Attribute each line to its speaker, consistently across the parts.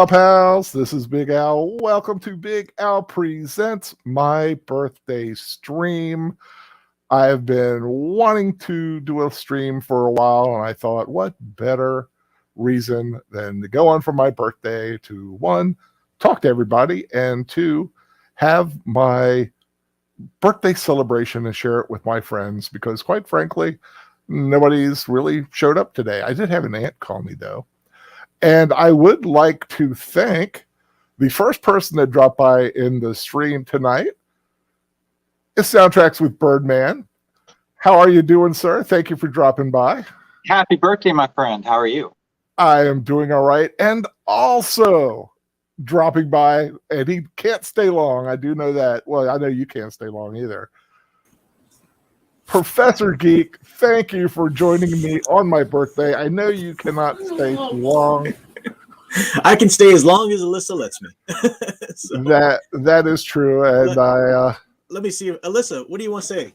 Speaker 1: pals? This is Big Al. Welcome to Big Al Presents my birthday stream. I've been wanting to do a stream for a while, and I thought, what better reason than to go on for my birthday to, one, talk to everybody, and two, have my birthday celebration and share it with my friends, because quite frankly, nobody's really showed up today. I did have an aunt call me, though. And I would like to thank the first person that dropped by in the stream tonight is Soundtracks with Birdman. How are you doing, sir? Thank you for dropping by.
Speaker 2: Happy birthday, my friend. How are you?
Speaker 1: I am doing all right. And also dropping by, and he can't stay long. I do know that. Well, I know you can't stay long either. Professor Geek, thank you for joining me on my birthday. I know you cannot stay too long.
Speaker 3: I can stay as long as Alyssa lets me.
Speaker 1: So, that is true. And
Speaker 3: let me see. Alyssa, what do you want to say?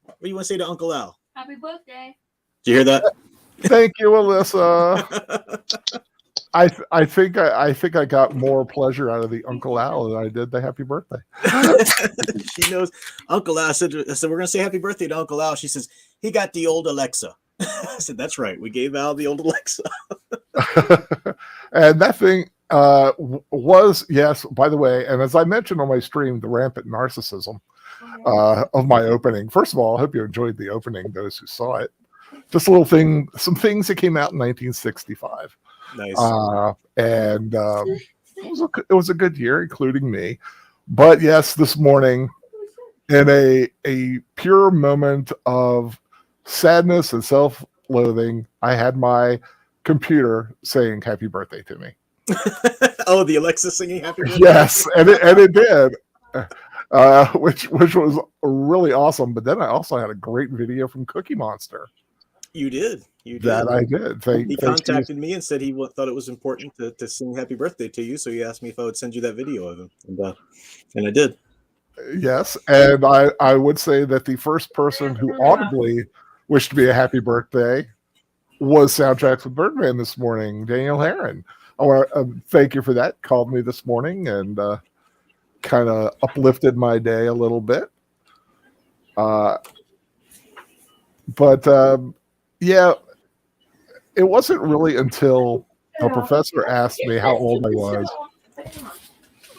Speaker 3: What do you want to say to Uncle Al?
Speaker 4: Happy birthday.
Speaker 3: Did you hear that?
Speaker 1: Thank you, Alyssa. I think I got more pleasure out of the Uncle Al than I did the happy birthday.
Speaker 3: She knows. Uncle Al said, we're going to say happy birthday to Uncle Al. She says, he got the old Alexa. I said, that's right. We gave Al the old Alexa.
Speaker 1: And that thing was, yes, by the way, and as I mentioned on my stream, the rampant narcissism of my opening. First of all, I hope you enjoyed the opening, those who saw it. Just a little thing, some things that came out in 1965.
Speaker 3: Nice.
Speaker 1: And it was a good year, including me. But yes, this morning, in a pure moment of sadness and self-loathing, I had my computer saying happy birthday to me.
Speaker 3: Oh, the Alexa singing happy birthday?
Speaker 1: Yes, and it did. Which was really awesome. But then I also had a great video from Cookie Monster.
Speaker 3: You did.
Speaker 1: That I did.
Speaker 3: He contacted me and said he thought it was important to sing happy birthday to you. So he asked me if I would send you that video of him. And I did.
Speaker 1: Yes. And I would say that the first person who audibly wished me a happy birthday was Soundtracks with Birdman this morning, Daniel Heron. I want to thank you for that. Called me this morning and kind of uplifted my day a little bit. Yeah, it wasn't really until a professor asked me how old I was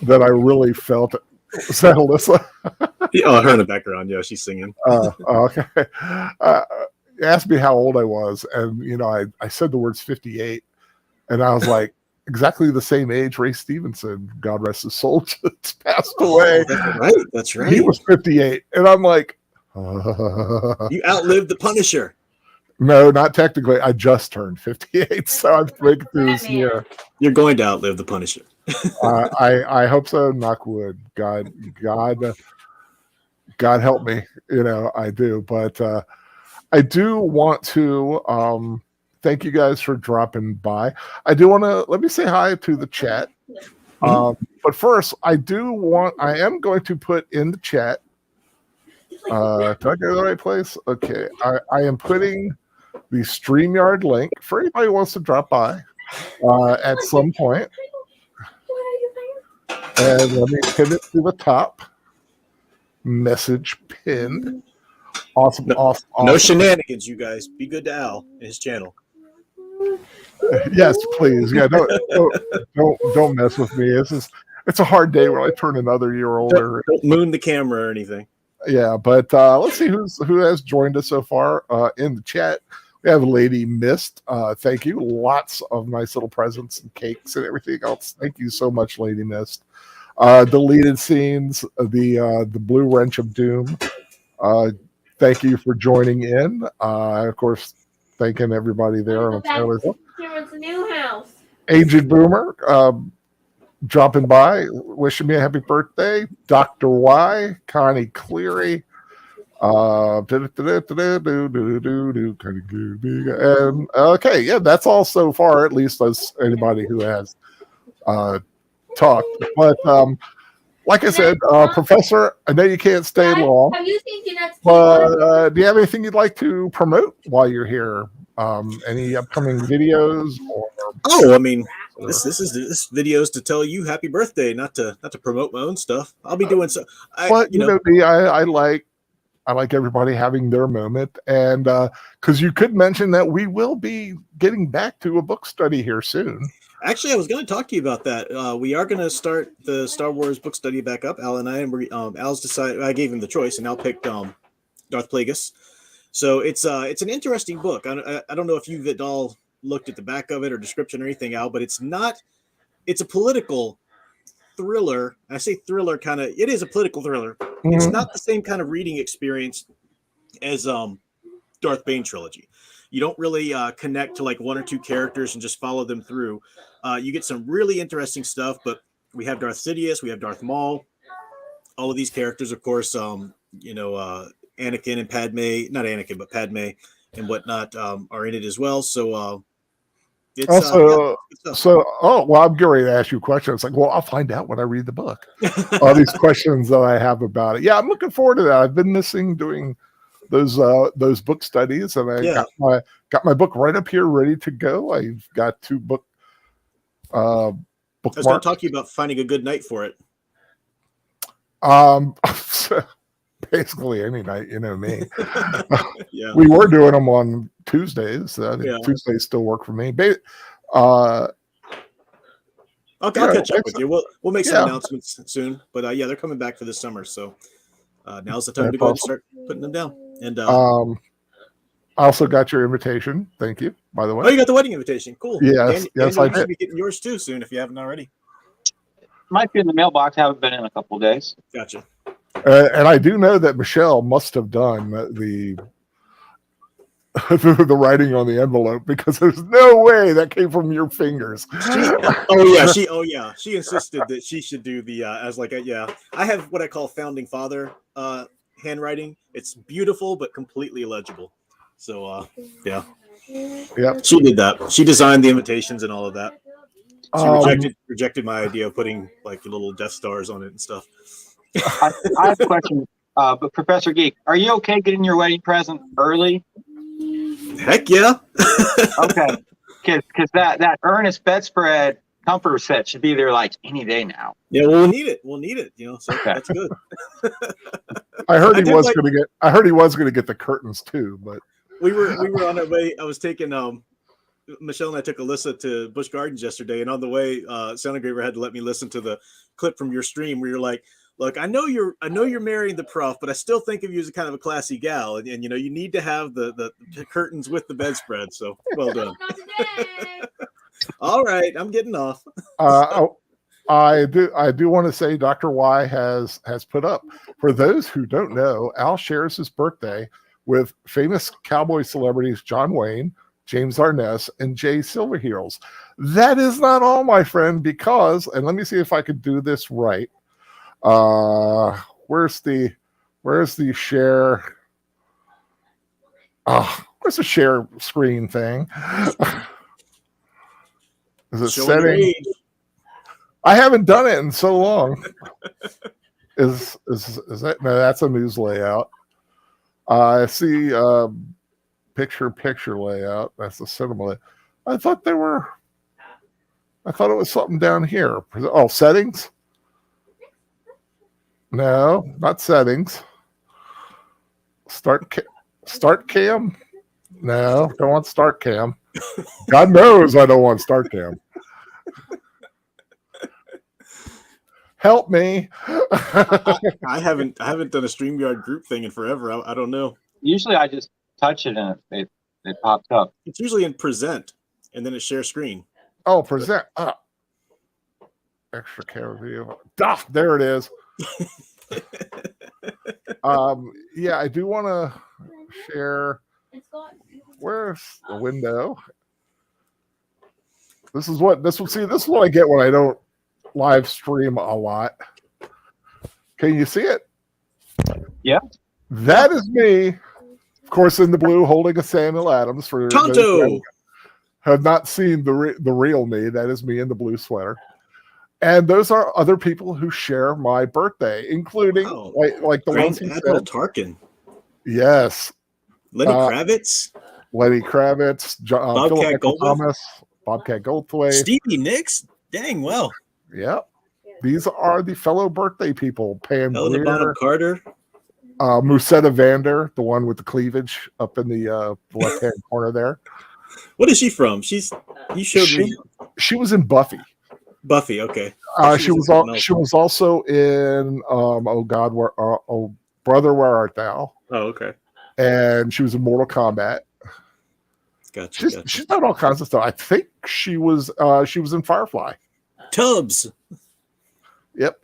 Speaker 1: that I really felt it. Was that Alyssa?
Speaker 3: Oh, her in the background. Yeah, she's singing.
Speaker 1: Okay. Asked me how old I was, and I said the words 58, and I was like, exactly the same age Ray Stevenson, God rest his soul, just passed away.
Speaker 3: That's right.
Speaker 1: He was 58, and I'm like,
Speaker 3: you outlived the Punisher.
Speaker 1: No, not technically. I just turned 58, so I'm making through this year.
Speaker 3: You're going to outlive the Punisher.
Speaker 1: I hope so. Knock wood. God help me. I do. But I do want to thank you guys for dropping by. I do want to let me say hi to the chat. But first, I am going to put in the chat. Did I go to the right place? Okay. I am putting the StreamYard link for anybody who wants to drop by at some point. And let me pin it to the top. Message pinned. Awesome.
Speaker 3: No shenanigans, you guys. Be good to Al and his channel.
Speaker 1: Yes, please. Yeah, don't mess with me. It's a hard day when I turn another year older.
Speaker 3: Don't moon the camera or anything.
Speaker 1: Yeah, but let's see who has joined us so far in the chat. We have Lady Mist. Thank you. Lots of nice little presents and cakes and everything else. Thank you so much, Lady Mist. Deleted scenes, the Blue Wrench of Doom. Thank you for joining in. Of course, thanking everybody there on Taylor's
Speaker 4: new house.
Speaker 1: Aged Boomer dropping by, wishing me a happy birthday. Dr. Y, Connie Cleary. And okay, yeah, that's all so far, at least as anybody who has talked. But like I said, Professor, I know you can't stay long.
Speaker 4: Have you seen Jeanette's
Speaker 1: But do you have anything you'd like to promote while you're here? Any upcoming videos?
Speaker 3: Oh, I mean, This video is to tell you happy birthday, not to promote my own stuff. I'll be doing so.
Speaker 1: But you know me, I like everybody having their moment, and because you could mention that we will be getting back to a book study here soon.
Speaker 3: Actually, I was going to talk to you about that. We are going to start the Star Wars book study back up. Al and I, and Al's decided. I gave him the choice, and Al picked Darth Plagueis. So it's an interesting book. I don't know if you've at all looked at the back of it or description or anything, Al, but it's a political thriller. I say thriller kind of. It is a political thriller. Mm-hmm. It's not the same kind of reading experience as Darth Bane trilogy. You don't really connect to like one or two characters and just follow them through. You get some really interesting stuff, but we have Darth Sidious, we have Darth Maul, all of these characters, of course, Anakin and Padme, not Anakin, but Padme and whatnot are in it as well. So it's
Speaker 1: also, well, I'm getting ready to ask you a question. It's like, well, I'll find out when I read the book. All these questions that I have about it. Yeah, I'm looking forward to that. I've been missing doing those book studies, and I got my book right up here ready to go. I've got 2 book
Speaker 3: I was going to talk to you about finding a good night for it.
Speaker 1: Basically any night, you know me.
Speaker 3: Yeah.
Speaker 1: We were doing them on Tuesdays. I think Tuesdays still work for me. I'll catch up with you. We'll make some announcements soon, but they're coming back for this summer, so now's the time to go and start putting them down. And I also got your invitation. Thank you, by the way.
Speaker 3: Oh, you got the wedding invitation. Cool.
Speaker 1: Yes, yes, I
Speaker 3: you
Speaker 1: did.
Speaker 3: should be getting yours too soon if you haven't already.
Speaker 2: Might be in the mailbox. Haven't been in a couple of days.
Speaker 3: Gotcha.
Speaker 1: And I do know that Michelle must have done the writing on the envelope, because there's no way that came from your fingers.
Speaker 3: She insisted that she should do the I have what I call founding father handwriting. It's beautiful but completely illegible. So yeah, she did that. She designed the invitations and all of that. She rejected my idea of putting like little Death Stars on it and stuff.
Speaker 2: I have a question, but Professor Geek, are you okay getting your wedding present early?
Speaker 3: Heck yeah.
Speaker 2: Okay, because that Ernest bedspread comforter set should be there like any day now.
Speaker 3: Yeah, well, we'll need it. So that's good.
Speaker 1: I heard he was going to get the curtains too, but
Speaker 3: we were on our way. I was taking Michelle and I took Alyssa to Busch Gardens yesterday, and on the way, Sound Engraver had to let me listen to the clip from your stream where you're like, "Look, I know you're marrying the prof, but I still think of you as a kind of a classy gal, and you need to have the curtains with the bedspread." So well done. All right, I'm getting off.
Speaker 1: I do want to say Dr. Y has put up, for those who don't know, Al shares his birthday with famous cowboy celebrities John Wayne, James Arness, and Jay Silverheels. That is not all, my friend, because, and let me see if I could do this right. Where's the share? Where's the share screen thing? Is it setting? I haven't done it in so long. Is that? No, that's a news layout. I see picture layout. That's the cinema. I thought it was something down here. Oh, settings. No, not settings. Start cam. No, don't want start cam. God knows I don't want start cam. Help me.
Speaker 3: I haven't done a StreamYard group thing in forever. I don't know.
Speaker 2: Usually I just touch it and it pops up.
Speaker 3: It's usually in present and then it share screen.
Speaker 1: Oh, present. Extra camera view. There it is. I do want to share. Where's the window? This is what I get when I don't live stream a lot. Can you see it?
Speaker 2: Yeah.
Speaker 1: That is me, of course, in the blue, holding a Samuel Adams. For
Speaker 3: Tonto.
Speaker 1: Have not seen the real me. That is me in the blue sweater. And those are other people who share my birthday, including like the ones who
Speaker 3: Admiral Tarkin.
Speaker 1: Yes.
Speaker 3: Lenny Kravitz.
Speaker 1: Lenny Kravitz. Philip Thomas. Bobcat Goldthwait.
Speaker 3: Stevie Nicks? Dang, well.
Speaker 1: Yep. These are the fellow birthday people. Pam
Speaker 3: Helena Bonham
Speaker 1: Grier,
Speaker 3: Carter.
Speaker 1: Musetta Vander, the one with the cleavage up in the left-hand corner there.
Speaker 3: What is she from? You showed me
Speaker 1: She was in Buffy.
Speaker 3: Buffy. Okay.
Speaker 1: She was also in oh God, Brother, Where Art Thou?
Speaker 3: Oh, okay.
Speaker 1: And she was in Mortal Kombat.
Speaker 3: Gotcha.
Speaker 1: She's done all kinds of stuff. I think she was in Firefly.
Speaker 3: Tubbs.
Speaker 1: Yep.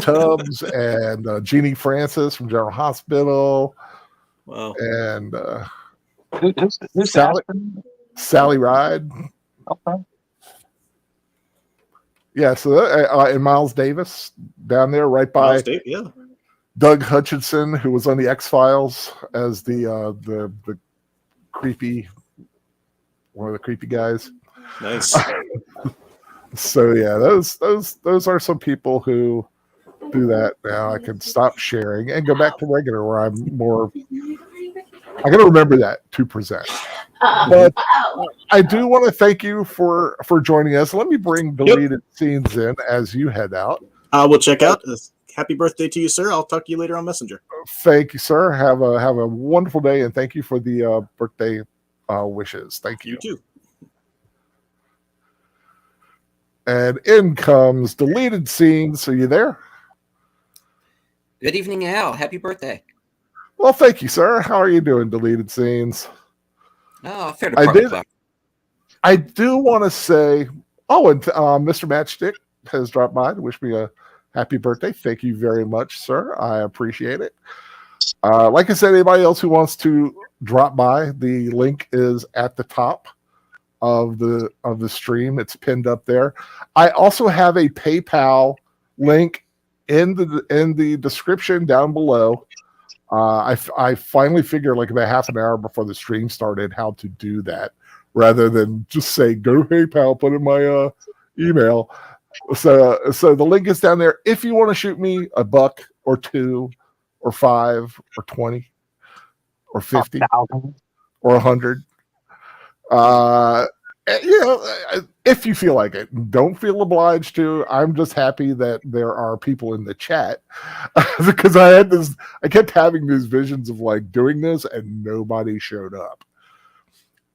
Speaker 1: Tubbs and Jeannie Francis from General Hospital.
Speaker 3: Wow.
Speaker 1: And
Speaker 2: Who's
Speaker 1: Sally Ride.
Speaker 2: Okay.
Speaker 1: Yeah, so and Miles Davis down there, right by
Speaker 3: Yeah.
Speaker 1: Doug Hutchinson, who was on the X-Files as the creepy, one of the creepy guys.
Speaker 3: Nice.
Speaker 1: So yeah, those are some people who do that. Now I can stop sharing and go back to regular, where I'm more. I got to remember that to present. But I do want to thank you for joining us. Let me bring deleted scenes in as you head out.
Speaker 3: We'll check out. Happy birthday to you, sir. I'll talk to you later on Messenger.
Speaker 1: Thank you, sir. Have a wonderful day, and thank you for the birthday wishes. Thank you.
Speaker 3: You too.
Speaker 1: And in comes deleted scenes. Are you there?
Speaker 5: Good evening, Al. Happy birthday.
Speaker 1: Well, thank you, sir. How are you doing, deleted scenes?
Speaker 5: Oh, fair to
Speaker 1: I I do want to say, and Mr. Matchstick has dropped by to wish me a happy birthday. Thank you very much, sir. I appreciate it. Like I said, anybody else who wants to drop by, the link is at the top of the stream. It's pinned up there. I also have a PayPal link in the description down below. I finally figured, like about half an hour before the stream started, how to do that rather than just say go PayPal, put in my email. So the link is down there. If you want to shoot me $1 or $2 or $5 or $20 or $50 or $100, if you feel like it, don't feel obliged to. I'm just happy that there are people in the chat because I kept having these visions of like doing this and nobody showed up.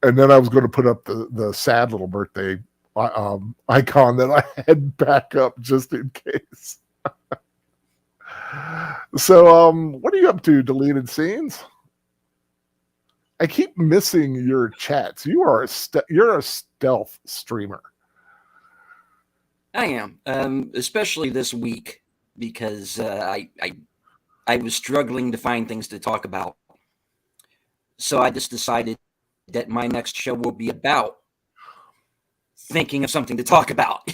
Speaker 1: And then I was going to put up the sad little birthday icon that I had back up just in case. So, what are you up to, deleted scenes? I keep missing your chats. You're a stealth streamer.
Speaker 5: I am, especially this week because I was struggling to find things to talk about. So I just decided that my next show will be about thinking of something to talk about.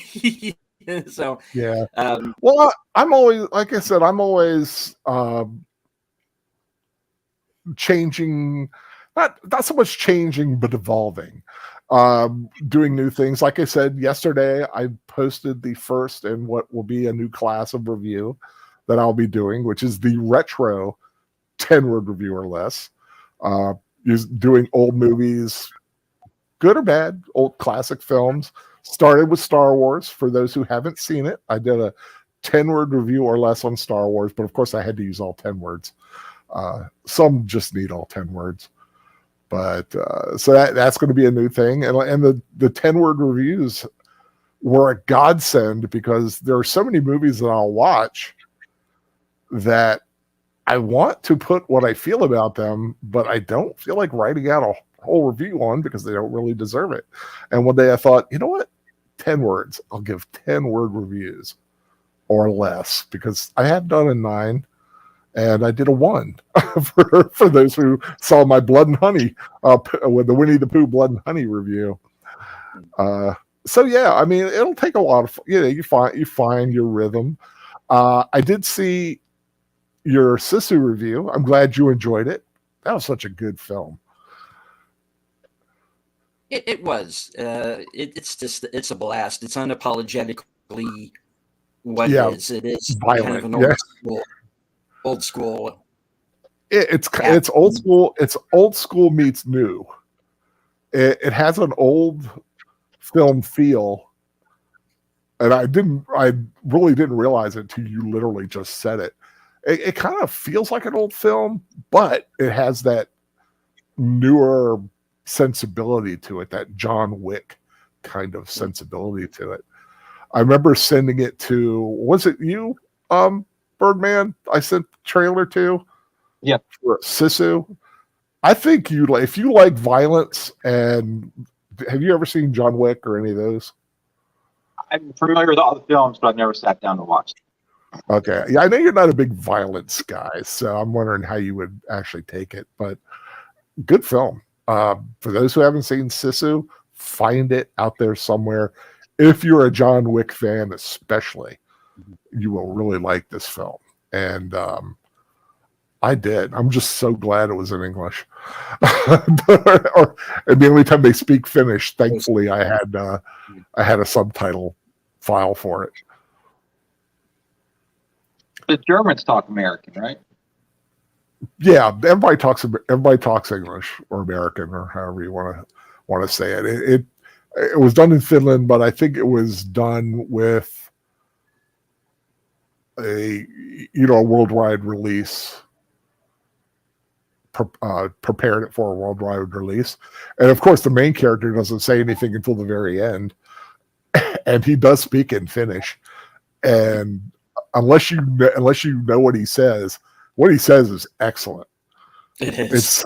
Speaker 5: So
Speaker 1: yeah. Well, I'm always, like I said, I'm always changing. Not so much changing, but evolving, doing new things. Like I said yesterday, I posted the first in what will be a new class of review that I'll be doing, which is the retro 10-word review or less. Doing old movies, good or bad, old classic films. Started with Star Wars. For those who haven't seen it, I did a 10-word review or less on Star Wars, but of course I had to use all 10 words. Some just need all 10 words. But so that's going to be a new thing. And the 10-word reviews were a godsend because there are so many movies that I'll watch that I want to put what I feel about them, but I don't feel like writing out a whole review on because they don't really deserve it. And one day I thought, you know what? 10 words. I'll give 10-word reviews or less because I have done a 9. And I did a 1 for those who saw my Blood and Honey with the Winnie the Pooh Blood and Honey review. So yeah, I mean, it'll take a lot of you find your rhythm. I did see your Sisu review. I'm glad you enjoyed it. That was such a good film.
Speaker 5: it was. It's a blast. It's unapologetically what it is. It is
Speaker 1: violent.
Speaker 5: Kind of an old school.
Speaker 1: It's old school. It's old school meets new. It has an old film feel. And I really didn't realize it until you literally just said it. It kind of feels like an old film, but it has that newer sensibility to it, that John Wick kind of sensibility to it. I remember sending it to, was it you, Birdman? I sent the trailer to?
Speaker 2: Yeah.
Speaker 1: For Sisu. I think if you like violence, and have you ever seen John Wick or any of those?
Speaker 2: I'm familiar with all the films, but I've never sat down to watch them.
Speaker 1: Okay. Yeah, I know you're not a big violence guy, so I'm wondering how you would actually take it, but good film. For those who haven't seen Sisu, find it out there somewhere. If you're a John Wick fan, especially, you will really like this film. And I did. I'm just so glad it was in English. And the only time they speak Finnish, thankfully, I had a subtitle file for it.
Speaker 2: The Germans talk American, right?
Speaker 1: Yeah, everybody talks English or American or however you want to say it. It was done in Finland, but I think it was done with a worldwide release. Prepared it for a worldwide release, and of course the main character doesn't say anything until the very end, and he does speak in Finnish, and unless you know what he says is excellent.
Speaker 5: It is.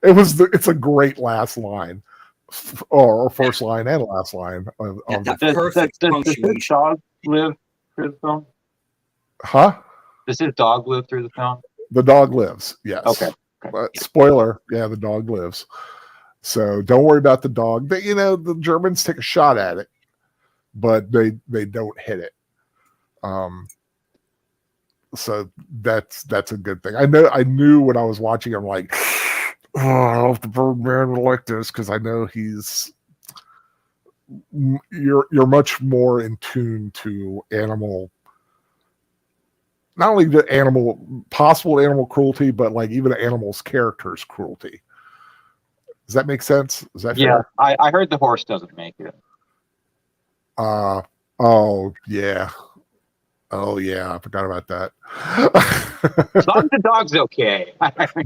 Speaker 1: It's a great last line, or first line and last line of
Speaker 5: that
Speaker 1: the,
Speaker 5: perfect
Speaker 2: Does his
Speaker 5: punctuation.
Speaker 2: dog live through the film?
Speaker 1: huh?
Speaker 2: Does his dog live through the film?
Speaker 1: The dog lives. Yes.
Speaker 2: Okay.
Speaker 1: Spoiler. Yeah, the dog lives. So don't worry about the dog. The Germans take a shot at it, but they don't hit it. So that's a good thing. I knew when I was watching, I'm like, oh, I hope the Birdman will like this, because I know you're much more in tune to animal. Not only the possible animal cruelty, but like even an animal's character's cruelty. Does that make sense? Is that
Speaker 2: Yeah,
Speaker 1: fair?
Speaker 2: I heard the horse doesn't make it.
Speaker 1: Oh yeah. Oh yeah, I forgot about that.
Speaker 2: As long as the dog's okay.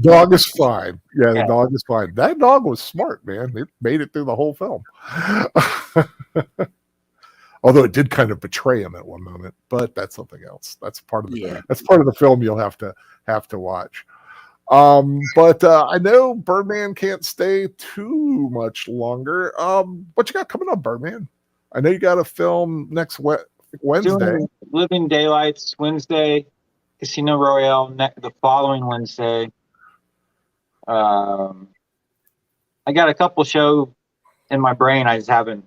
Speaker 1: Dog is fine. Yeah, the
Speaker 2: Yeah.
Speaker 1: dog is fine. That dog was smart, man. It made it through the whole film. Although it did kind of betray him at one moment, but that's something else. That's part of the film you'll have to watch. But I know Birdman can't stay too much longer. What you got coming up, Birdman? I know you got a film next Wednesday.
Speaker 2: Doing Living Daylights Wednesday, Casino Royale the following Wednesday. I got a couple shows in my brain. I just haven't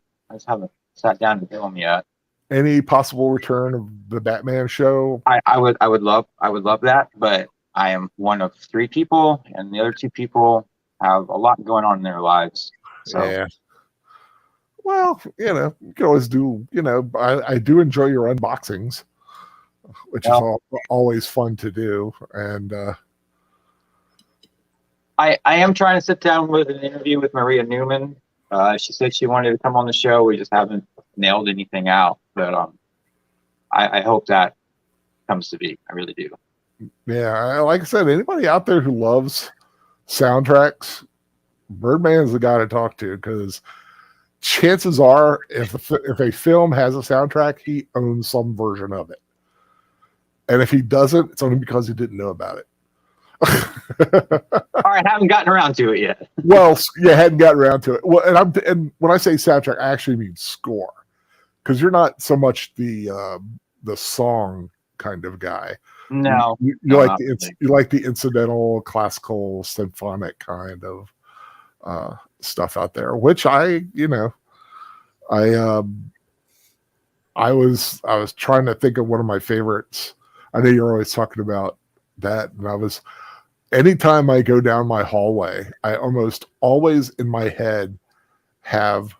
Speaker 2: sat down to do them yet.
Speaker 1: Any possible return of the Batman show?
Speaker 2: I would love that, but I am one of 3 people, and the other 2 people have a lot going on in their lives. So
Speaker 1: Yeah. Well, you can always do. I do enjoy your unboxings, which is always fun to do. And
Speaker 2: I am trying to sit down with an interview with Maria Newman. She said she wanted to come on the show. We just haven't nailed anything out, but I hope that comes to be. I really do.
Speaker 1: yeah, like I said, anybody out there who loves soundtracks, Birdman is the guy to talk to, because chances are, if a film has a soundtrack, he owns some version of it, and if he doesn't, it's only because he didn't know about it.
Speaker 2: All right, I haven't gotten around to it yet.
Speaker 1: Well, you hadn't gotten around to it. Well, and when I say soundtrack, I actually mean score, because you're not so much the song kind of guy.
Speaker 2: No,
Speaker 1: you
Speaker 2: no,
Speaker 1: like
Speaker 2: not
Speaker 1: you like the incidental, classical, symphonic kind of stuff out there, which I was trying to think of one of my favorites. I know you're always talking about that, and anytime I go down my hallway, I almost always in my head have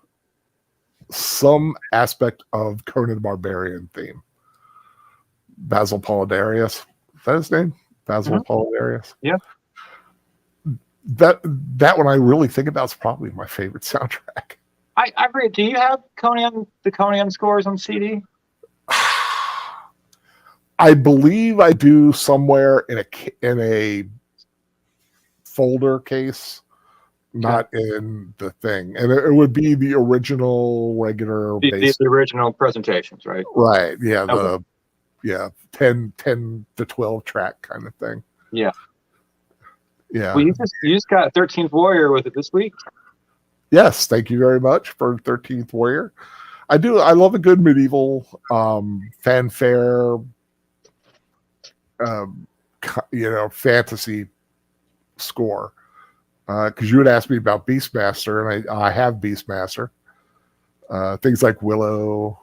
Speaker 1: some aspect of Conan the Barbarian theme. Basil Polidarius, is that his name? Basil Polidarius.
Speaker 2: Yeah.
Speaker 1: That one I really think about is probably my favorite soundtrack.
Speaker 2: I read. Do you have the Conan scores on CD?
Speaker 1: I believe I do somewhere in a folder case, not in the thing, and it would be the original regular
Speaker 2: The original presentations, right?
Speaker 1: Right. Yeah.
Speaker 2: Okay.
Speaker 1: The 10 to 12 track kind of thing.
Speaker 2: Yeah.
Speaker 1: Yeah.
Speaker 2: Well, you just got 13th Warrior with it this week.
Speaker 1: Yes. Thank you very much for 13th Warrior. I love a good medieval fanfare, fantasy score. Because you would ask me about Beastmaster, and I have Beastmaster. Things like Willow.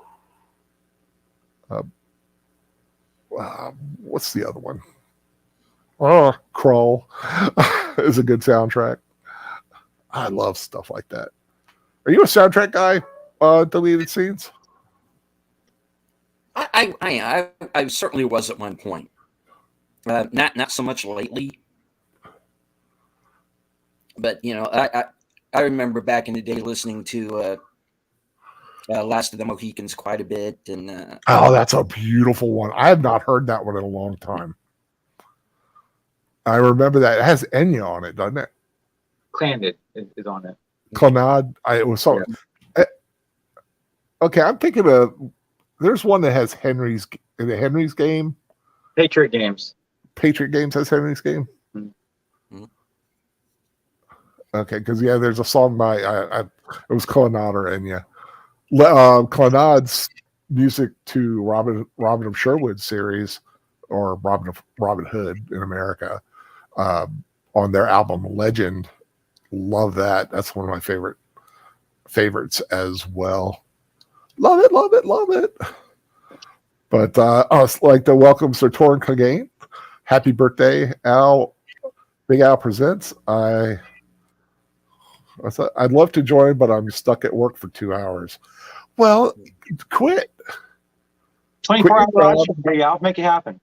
Speaker 1: What's the other one? Oh, Krull is a good soundtrack. I love stuff like that. Are you a soundtrack guy? Deleted Scenes?
Speaker 5: I certainly was at one point. Not so much lately. But I remember back in the day listening to Last of the Mohicans quite a bit, and
Speaker 1: that's a beautiful one. I have not heard that one in a long time. I remember that it has Enya on it, doesn't it?
Speaker 2: Clandid is on it.
Speaker 1: Clannad. It was so. Yeah. Okay, I'm thinking of. There's one that has Henry's Game.
Speaker 2: Patriot Games.
Speaker 1: Patriot Games has Henry's Game.
Speaker 5: Mm-hmm.
Speaker 1: Okay, because there's a song by it was Clannad or Enya. Clannad's music to Robin of Sherwood series, or Robin Hood in America, on their album Legend. Love that. That's one of my favorites as well. Love it. But I'd like to welcome Sir Torrin Clegane. Happy birthday, Al. Big Al Presents. I'd love to join, but I'm stuck at work for 2 hours. Well, quit.
Speaker 2: 24 hour live stream, Big Al. Make it happen.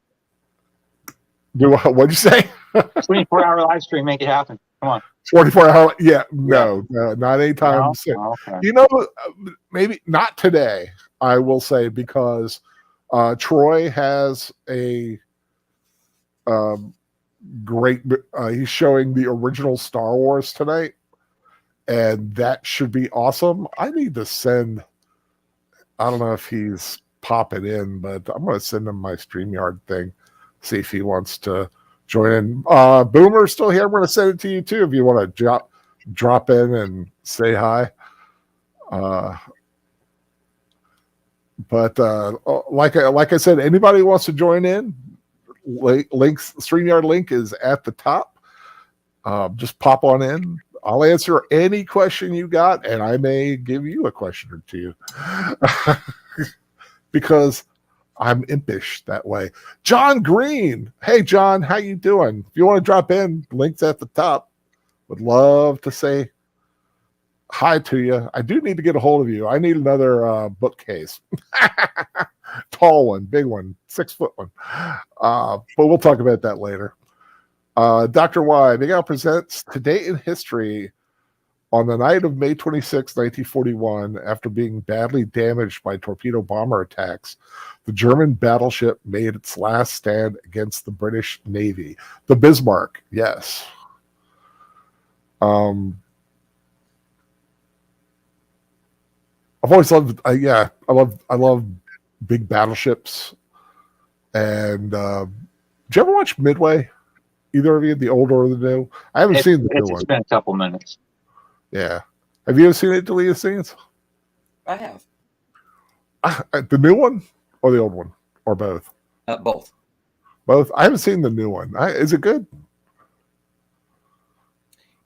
Speaker 1: What'd you say?
Speaker 2: 24-hour live stream. Make it happen. Come on.
Speaker 1: 24-hour. Yeah, no, not anytime soon.
Speaker 2: Okay.
Speaker 1: Maybe not today, I will say, because Troy has a great. He's showing the original Star Wars tonight, and that should be awesome. I need to send. I don't know if he's popping in, but I'm going to send him my StreamYard thing, see if he wants to join in. Boomer's still here. I'm going to send it to you too if you want to drop in and say hi. But like I said, anybody who wants to join in, StreamYard link is at the top. Just pop on in. I'll answer any question you got, and I may give you a question or two because I'm impish that way. John Green. Hey, John, how you doing? If you want to drop in, link's at the top. Would love to say hi to you. I do need to get a hold of you. I need another bookcase. Tall one, big one, 6-foot one. But we'll talk about that later. Dr. Y, Big Al Presents Today in History. On the night of May 26, 1941, after being badly damaged by torpedo bomber attacks, the German battleship made its last stand against the British Navy. The Bismarck, yes. I've always loved, I love big battleships. And did you ever watch Midway? Either of you, the old or the new? I haven't seen the new one.
Speaker 2: It's been a couple minutes.
Speaker 1: Yeah. Have you ever seen it, Deleted Scenes?
Speaker 5: I have.
Speaker 1: The new one or the old one? Or both?
Speaker 5: Both.
Speaker 1: Both? I haven't seen the new one. Is it good?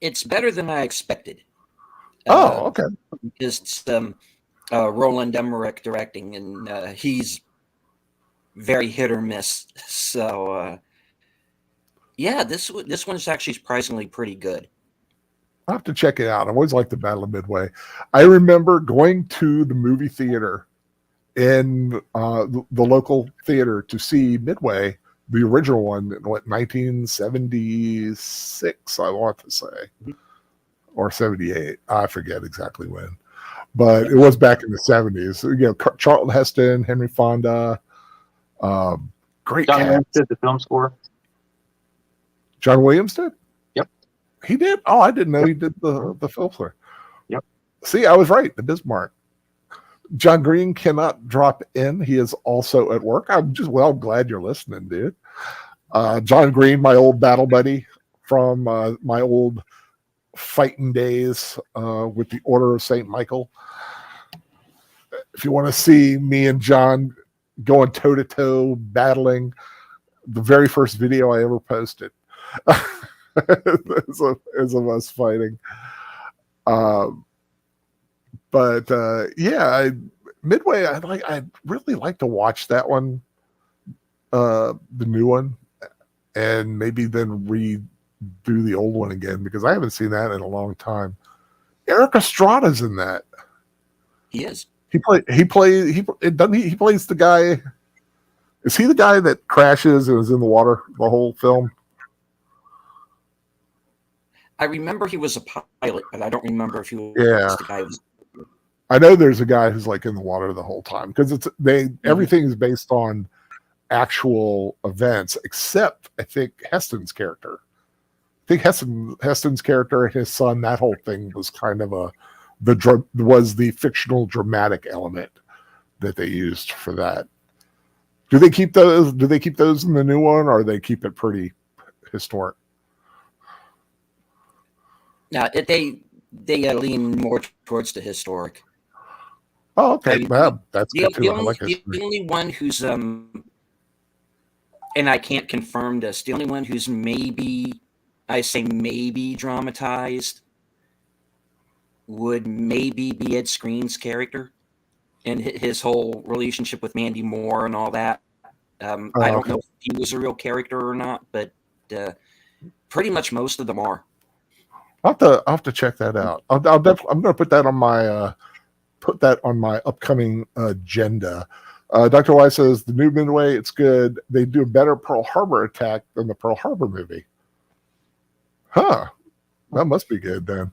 Speaker 5: It's better than I expected.
Speaker 1: Oh, okay.
Speaker 5: It's Roland Emmerich directing, and he's very hit or miss. So, yeah, this one's actually surprisingly pretty good.
Speaker 1: I'll have to check it out. I've always liked the Battle of Midway. I remember going to the movie theater in the local theater to see Midway, the original one, in 1976, I want to say, or 78. I forget exactly when. but it was back in the 70s. You know, Charlton Heston, Henry Fonda, great
Speaker 2: John
Speaker 1: cast.
Speaker 2: Williams did the film score.
Speaker 1: John Williams did?
Speaker 2: Yep.
Speaker 1: He did? Oh, I didn't know he did the film score.
Speaker 2: Yep.
Speaker 1: See, I was right. The Bismarck. John Green cannot drop in. He is also at work. I'm glad you're listening, dude. John Green, my old battle buddy from my old fighting days with the Order of St. Michael. If you want to see me and John going toe to toe battling, the very first video I ever posted is of us fighting. Midway, I'd really like to watch that one, the new one, and maybe then redo the old one again, because I haven't seen that in a long time. Eric Estrada's in that.
Speaker 5: He is.
Speaker 1: He plays the guy. Is he the guy that crashes and is in the water the whole film?
Speaker 5: I remember he was a pilot, but I don't remember if he was the guy.
Speaker 1: I know there's a guy who's like in the water the whole time, because everything is based on actual events, except I think Heston's character. I think Heston's character and his son, that whole thing was kind of the fictional dramatic element that they used for that. Do they keep those in the new one, or they keep it pretty historic?
Speaker 5: Now they lean more towards the historic.
Speaker 1: Oh, okay. That's good too.
Speaker 5: The only one who's and I can't confirm this. The only one who's maybe dramatized would maybe be Ed Skrein's character and his whole relationship with Mandy Moore and all that. I don't know if he was a real character or not, but pretty much most of them are.
Speaker 1: I'll have to check that out. I'm going to put that on my upcoming agenda. Dr. Y says the new Midway, it's good. They do a better Pearl Harbor attack than the Pearl Harbor movie. Huh. That must be good then.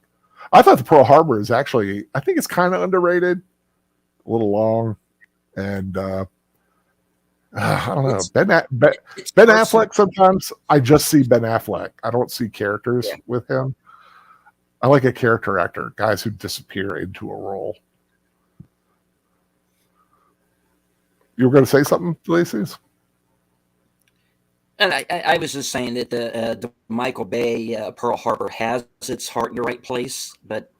Speaker 1: I thought the Pearl Harbor is actually, I think it's kind of underrated, a little long, and I don't know. Ben Affleck, sometimes I just see Ben Affleck. I don't see characters with him. I like a character actor, guys who disappear into a role. You were going to say something, Lacey's?
Speaker 5: And I was just saying that the Michael Bay Pearl Harbor has its heart in the right place, but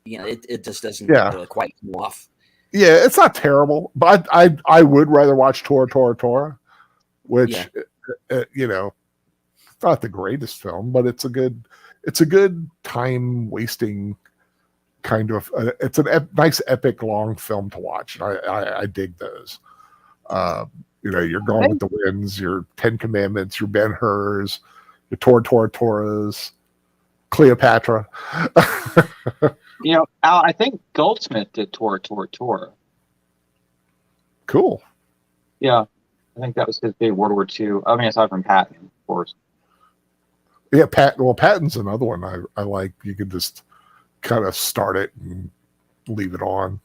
Speaker 5: it just doesn't quite come off.
Speaker 1: Yeah, it's not terrible, but I would rather watch Tora Tora Tora, which it's not the greatest film, but it's a good time wasting kind of. It's a nice epic long film to watch. I dig those. You're Gone with the Winds, your Ten Commandments, your Ben-Hurs, your Tora Tora Toras, Cleopatra.
Speaker 2: Al, I think Goldsmith did Tora Tora Tora.
Speaker 1: Cool.
Speaker 2: Yeah, I think that was his big World War II. I mean, aside from Patton, of course.
Speaker 1: Yeah, Patton's another one I like. You could just kind of start it and leave it on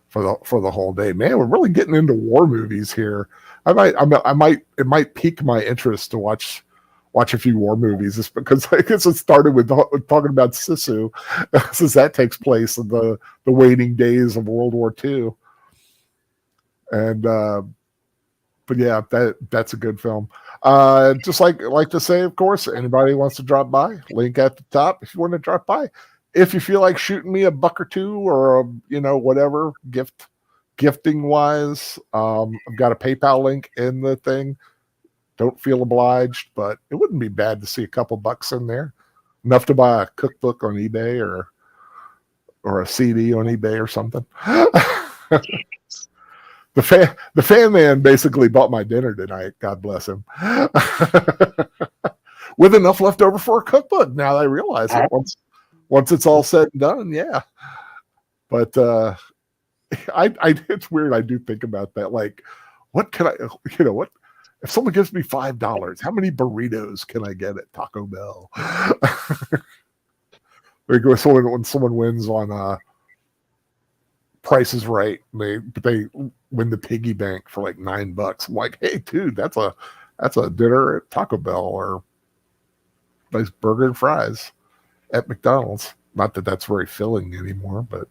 Speaker 1: for the whole day. Man, we're really getting into war movies here. It might pique my interest to watch a few war movies, just because I guess it started with talking about Sisu, since that takes place in the waning days of World War II. And but yeah, that's a good film. Just like to say, of course, anybody wants to drop by, link at the top if you want to drop by. If you feel like shooting me $1 or $2 or whatever gifting wise, I've got a PayPal link in the thing. Don't feel obliged, but it wouldn't be bad to see a couple bucks in there, enough to buy a cookbook on eBay or a CD on eBay or something. The fan man basically bought my dinner tonight. God bless him. With enough left over for a cookbook. Now I realize it once it's all said and done. Yeah. But it's weird. I do think about that. Like, what can what if someone gives me $5, how many burritos can I get at Taco Bell? When someone wins on Price is Right. They win the piggy bank for like $9. I'm like, hey, dude, that's a dinner at Taco Bell or nice burger and fries at McDonald's. Not that that's very filling anymore, but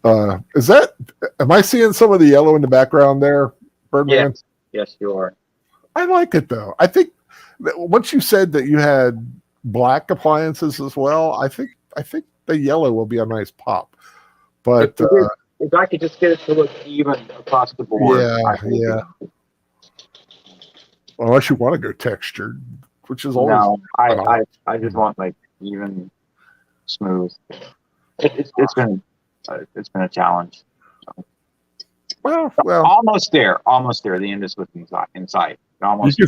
Speaker 1: am I seeing some of the yellow in the background there, Birdman?
Speaker 2: Yes, you are.
Speaker 1: I like it though. I think that once you said that you had black appliances as well, I think the yellow will be a nice pop. But
Speaker 2: If I could just get it to look even across the board.
Speaker 1: yeah. Unless you want to go textured, which is always
Speaker 2: No, I just want like even, smooth. It's been a challenge.
Speaker 1: well.
Speaker 2: Almost there. The end is within inside. Almost.
Speaker 1: You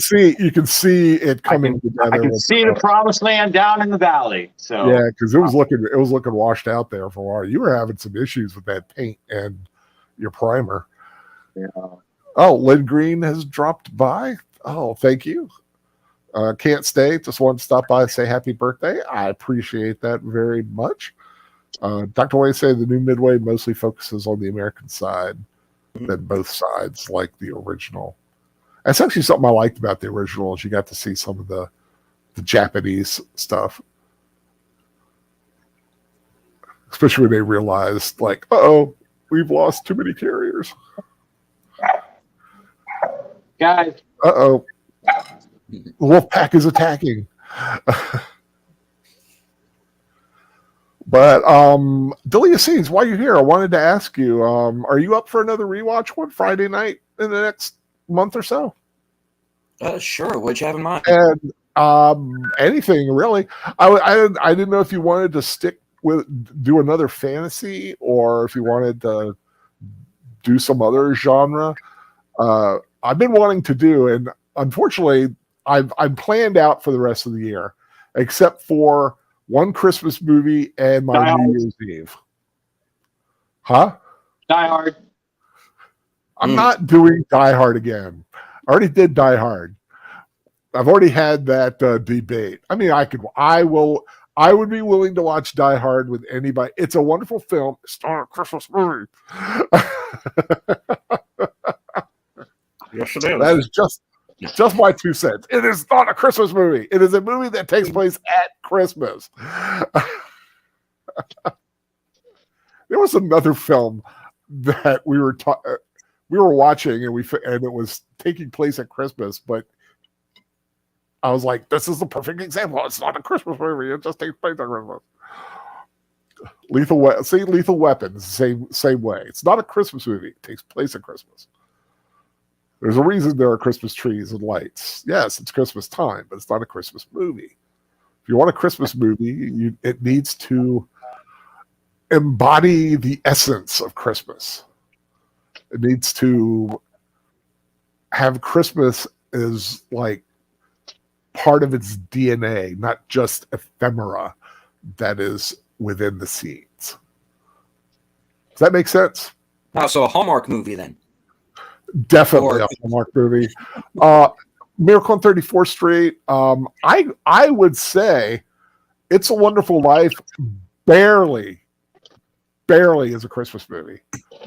Speaker 1: can see it coming together.
Speaker 2: I can see the promised land down in the valley. So
Speaker 1: yeah, because it was looking washed out there for a while. You were having some issues with that paint and your primer.
Speaker 2: yeah.
Speaker 1: Oh, Lynn Green has dropped by. Oh, thank you. Can't stay. Just wanted to stop by and say happy birthday. I appreciate that very much. Dr. Way say the new Midway mostly focuses on the American side than both sides, like the original. That's actually something I liked about the original is you got to see some of the Japanese stuff. Especially when they realized, like, uh-oh, we've lost too many carriers.
Speaker 2: Guys,
Speaker 1: Uh-oh. The wolf pack is attacking. But Delia Scenes, while you're here, I wanted to ask you, are you up for another rewatch one Friday night in the next month or so?
Speaker 5: Sure. What you have in mind?
Speaker 1: And anything really. I didn't know if you wanted to do another fantasy or if you wanted to do some other genre. I've been wanting to do, and unfortunately, I'm planned out for the rest of the year, except for one Christmas movie and my New Year's Eve. Huh?
Speaker 2: Die Hard.
Speaker 1: I'm not doing Die Hard again. I already did Die Hard. I've already had that debate. I mean, I would be willing to watch Die Hard with anybody. It's a wonderful film. It's not a Christmas movie.
Speaker 3: Yes, it is.
Speaker 1: That is just my 2 cents. It is not a Christmas movie. It is a movie that takes place at Christmas. There was another film that we were watching, and it was taking place at Christmas, but I was like, "This is the perfect example. It's not a Christmas movie. It just takes place at Christmas." Lethal Weapons, same way. It's not a Christmas movie. It takes place at Christmas. There's a reason there are Christmas trees and lights. Yes, it's Christmas time, but it's not a Christmas movie. If you want a Christmas movie, it needs to embody the essence of Christmas. It needs to have Christmas as like part of its DNA, not just ephemera that is within the scenes. Does that make sense?
Speaker 5: So a Hallmark movie then.
Speaker 1: Definitely a Hallmark movie. Miracle on 34th Street. I would say It's a Wonderful Life barely is a Christmas movie,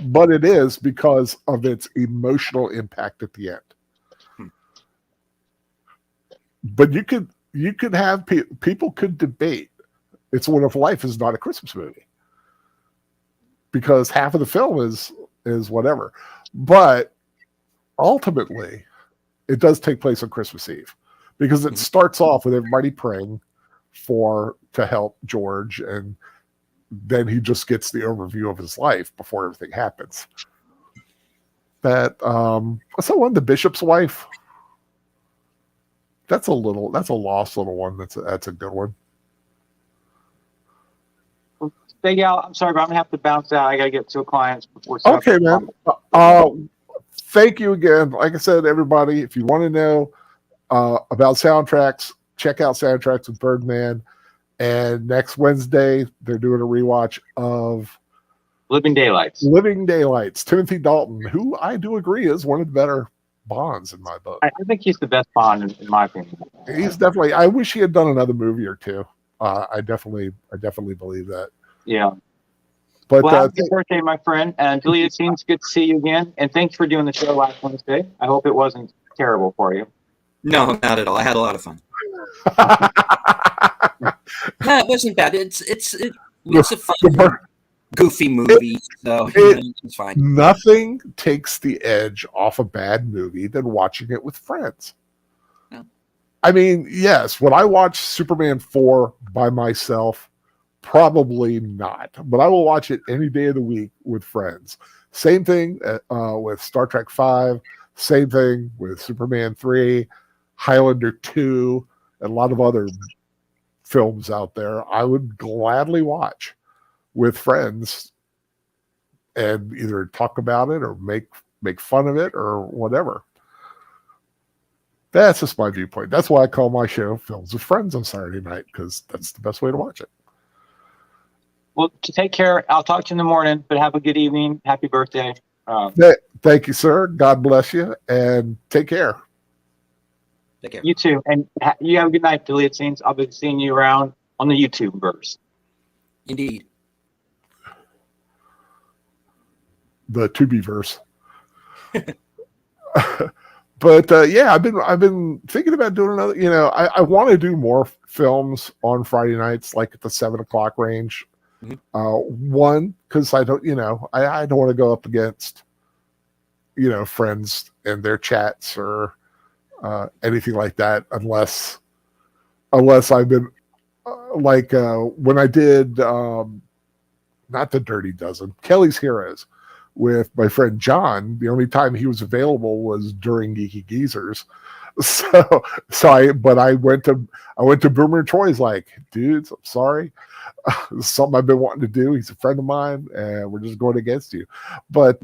Speaker 1: but it is because of its emotional impact at the end. But you could have people could debate It's a Wonderful Life is not a Christmas movie because half of the film is whatever, but ultimately, it does take place on Christmas Eve because it starts off with everybody praying to help George, and then he just gets the overview of his life before everything happens. What's that one? The Bishop's Wife. That's a lost little one. That's a good one.
Speaker 2: Big Al, I'm sorry, but I'm gonna have to bounce out. I gotta get to a client before.
Speaker 1: Okay, man. Thank you again. Like I said, everybody, if you want to know about soundtracks, check out Soundtracks with Birdman. And next Wednesday, they're doing a rewatch of
Speaker 2: Living Daylights.
Speaker 1: Timothy Dalton, who I do agree is one of the better Bonds in my book.
Speaker 2: I think he's the best Bond in my opinion.
Speaker 1: He's definitely. I wish he had done another movie or two. I definitely believe that.
Speaker 2: Yeah.
Speaker 1: But
Speaker 2: Well, happy birthday, my friend. And Julia, it seems good to see you again. And thanks for doing the show last Wednesday. I hope it wasn't terrible for you.
Speaker 5: No, not at all. I had a lot of fun. No, it wasn't bad. It's a fun, goofy movie, so it's fine.
Speaker 1: Nothing takes the edge off a bad movie than watching it with friends.
Speaker 5: Yeah.
Speaker 1: I mean, yes, would I watch Superman 4 by myself? Probably not, but I will watch it any day of the week with friends. Same thing with Star Trek 5, same thing with Superman 3, Highlander 2, and a lot of other films out there I would gladly watch with friends and either talk about it or make fun of it or whatever. That's just my viewpoint. That's why I call my show Films with Friends on Saturday night, because that's the best way to watch it.
Speaker 2: Well, take care. I'll talk to you in the morning, but have a good evening. Happy birthday.
Speaker 1: Thank you, sir. God bless you, and take care.
Speaker 5: Take care.
Speaker 2: You too. And you have a good night, Julia. It seems I'll be seeing you around on the YouTube verse.
Speaker 5: Indeed.
Speaker 1: The Tubiverse. But yeah, I've been thinking about doing another. You know, I want to do more films on Friday nights, like at the 7 o'clock range. One, because I don't want to go up against, friends and their chats or anything like that, unless I've been when I did not the Dirty Dozen, Kelly's Heroes with my friend John. The only time he was available was during Geeky Geezers. I went to Boomer Troy's like, dudes, I'm sorry. This is something I've been wanting to do. He's a friend of mine, and we're just going against you. But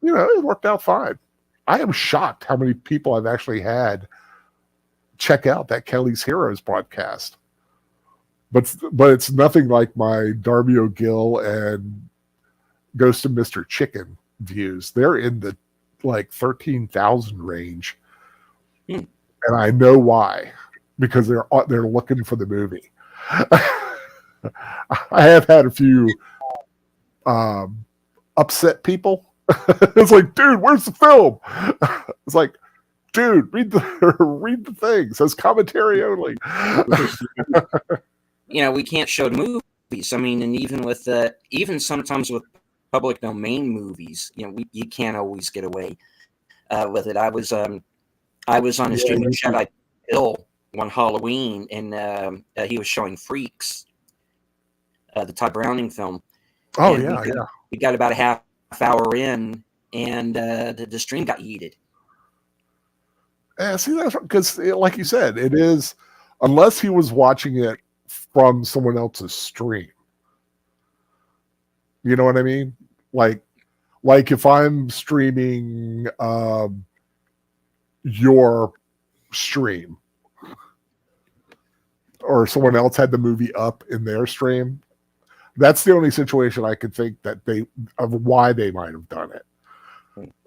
Speaker 1: it worked out fine. I am shocked how many people I've actually had check out that Kelly's Heroes podcast. But it's nothing like my Darby O'Gill and Ghost of Mr. Chicken views. They're in the 13,000 range. And I know why, because they're looking for the movie. I have had a few upset people. It's like, dude, where's the film? It's like, dude, read the thing. It says commentary only.
Speaker 5: We can't show the movies. I mean, and even sometimes with public domain movies, you can't always get away with it. I was on a stream with Jedi Bill one Halloween, and he was showing Freaks, the Todd Browning film.
Speaker 1: Oh,
Speaker 5: and
Speaker 1: yeah.
Speaker 5: We got about a half hour in, and the stream got yeeted.
Speaker 1: Yeah, see, that's because, like you said, it is, unless he was watching it from someone else's stream. You know what I mean? Like if I'm streaming your stream, or someone else had the movie up in their stream, that's the only situation I could think of why they might have done it.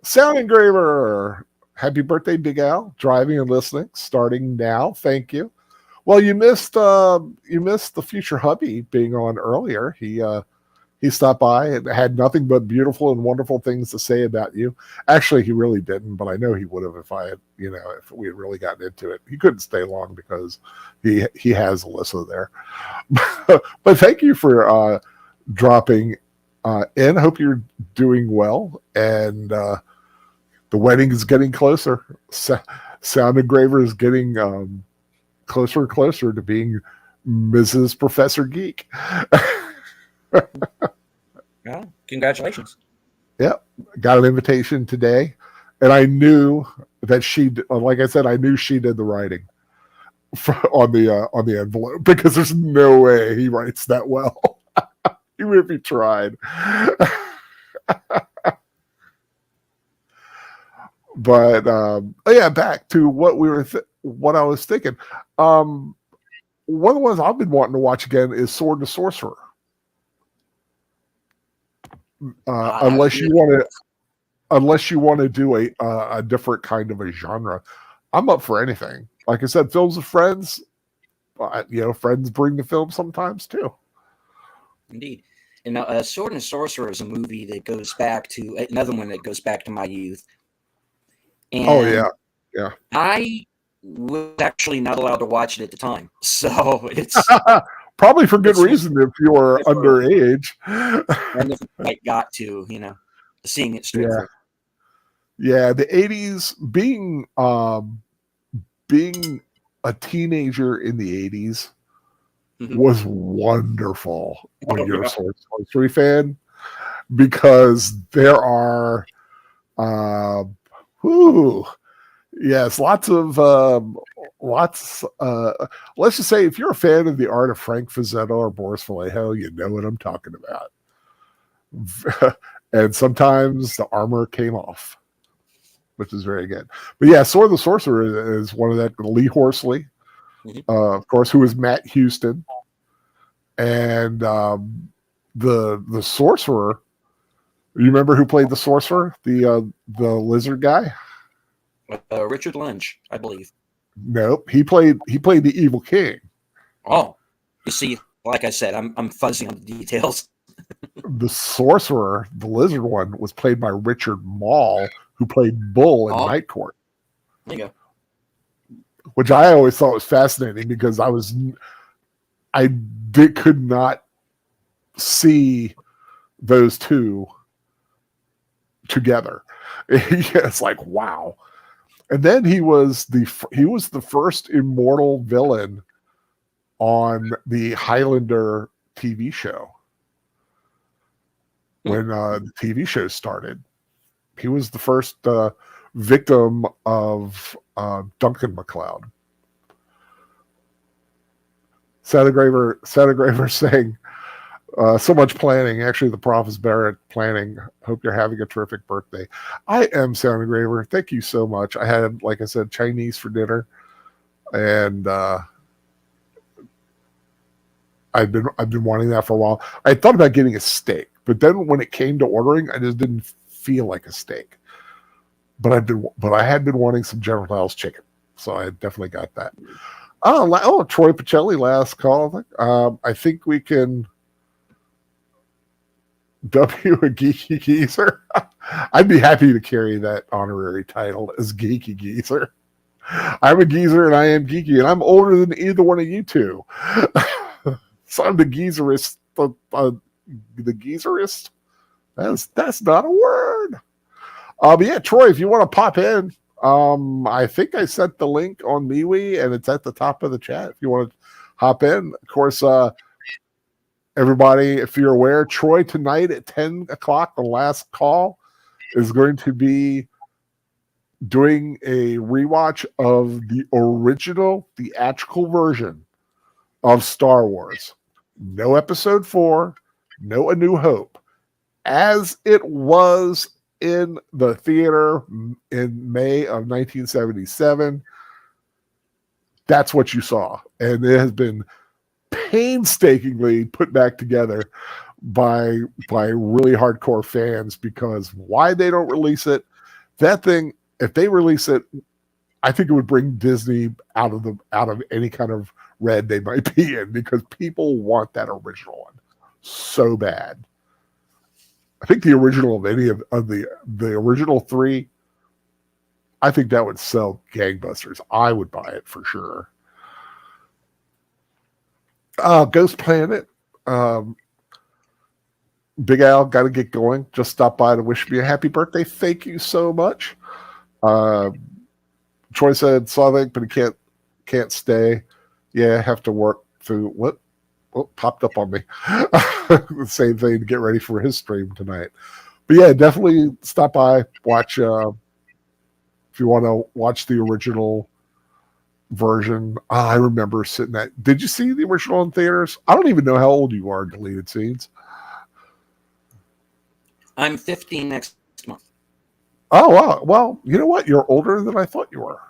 Speaker 1: Sound Engraver, happy birthday, Big Al. Driving and listening, starting now. Thank you. Well, you missed the future hubby being on earlier. He stopped by and had nothing but beautiful and wonderful things to say about you. Actually, he really didn't, but I know he would have if if we had really gotten into it. He couldn't stay long because he has Alyssa there. But thank you for dropping in. Hope you're doing well, and the wedding is getting closer. Sound Engraver is getting closer and closer to being Mrs. Professor Geek.
Speaker 5: Well, congratulations.
Speaker 1: Yep. Got an invitation today. And I knew that like I said, I knew she did the writing on the envelope, because there's no way he writes that well. Even if he tried. But yeah, back to what I was thinking. One of the ones I've been wanting to watch again is Sword the Sorcerer. Unless you want to do a different kind of a genre, I'm up for anything. Like I said, films with friends. Friends bring the film sometimes too.
Speaker 5: Indeed. And Sword and Sorcerer is a movie that goes back to another one that goes back to my youth. And
Speaker 1: Oh yeah.
Speaker 5: I was actually not allowed to watch it at the time, so it's
Speaker 1: Probably for good
Speaker 5: It's-
Speaker 1: reason if you were
Speaker 5: it's-
Speaker 1: underage.
Speaker 5: I never quite got to seeing it straight
Speaker 1: Yeah.
Speaker 5: through.
Speaker 1: Yeah, the 80s, being a teenager in the 80s
Speaker 5: Mhm.
Speaker 1: was wonderful when
Speaker 5: Oh,
Speaker 1: you're
Speaker 5: yeah.
Speaker 1: a Sword and Sorcery fan, because there are whew, yes, let's just say if you're a fan of the art of Frank Frazetta or Boris Vallejo, you know what I'm talking about. And sometimes the armor came off, which is very good. But yeah, Sword the Sorcerer is one of that. Lee Horsley,
Speaker 5: Mhm.
Speaker 1: of course, who is Matt Houston, and the Sorcerer. You remember who played the Sorcerer? The lizard guy?
Speaker 5: Richard Lynch, I believe.
Speaker 1: Nope. He played the Evil King.
Speaker 5: Oh, you see, like I said, I'm fuzzy on the details.
Speaker 1: The Sorcerer, the lizard one, was played by Richard Mall, who played Bull in
Speaker 5: Oh.
Speaker 1: Night Court,
Speaker 5: There you go.
Speaker 1: which I always thought was fascinating because could not see those two together. It's like, wow. And then he was the first immortal villain on the Highlander TV show. When the TV show started, he was the first victim of Duncan MacLeod. Santa saying, so much planning. Actually, the Prof is Barrett planning. Hope you're having a terrific birthday. I am Santa Graver. Thank you so much. I had, like I said, Chinese for dinner, and I've been wanting that for a while. I thought about getting a steak, but then when it came to ordering, I just didn't feel like a steak. But I had been wanting some General Tso's chicken, so I definitely got that. Troy Pacelli, last call. I think we can W a geeky geezer. I'd be happy to carry that honorary title as geeky geezer. I'm a geezer and I am geeky, and I'm older than either one of you two. So I'm the geezerist. The geezerist. That's not a word. But yeah, Troy, if you want to pop in, I think I sent the link on MeWe, and it's at the top of the chat. If you want to hop in, of course. Everybody, if you're aware, Troy tonight at 10 o'clock, the last call, is going to be doing a rewatch of the original theatrical version of Star Wars. No episode 4, no A New Hope. As it was in the theater in May of 1977, that's what you saw. And it has been painstakingly put back together by really hardcore fans, because why they don't release it, that thing, if they release it, I think it would bring Disney out of any kind of red they might be in, because people want that original one so bad. I think the original of any of the original 3, I think that would sell gangbusters. I would buy it for sure. Ghost Planet. Big Al, got to get going. Just stop by to wish me a happy birthday. Thank you so much. Troy said something, but he can't stay. Yeah, have to work through what popped up on me. The same thing to get ready for his stream tonight. But yeah, definitely stop by, watch. If you want to watch the original version. I remember sitting at. Did you see the original in theaters? I don't even know how old you are. Deleted Scenes.
Speaker 5: I'm 15 next month.
Speaker 1: Oh wow! Well, you know what? You're older than I thought you were.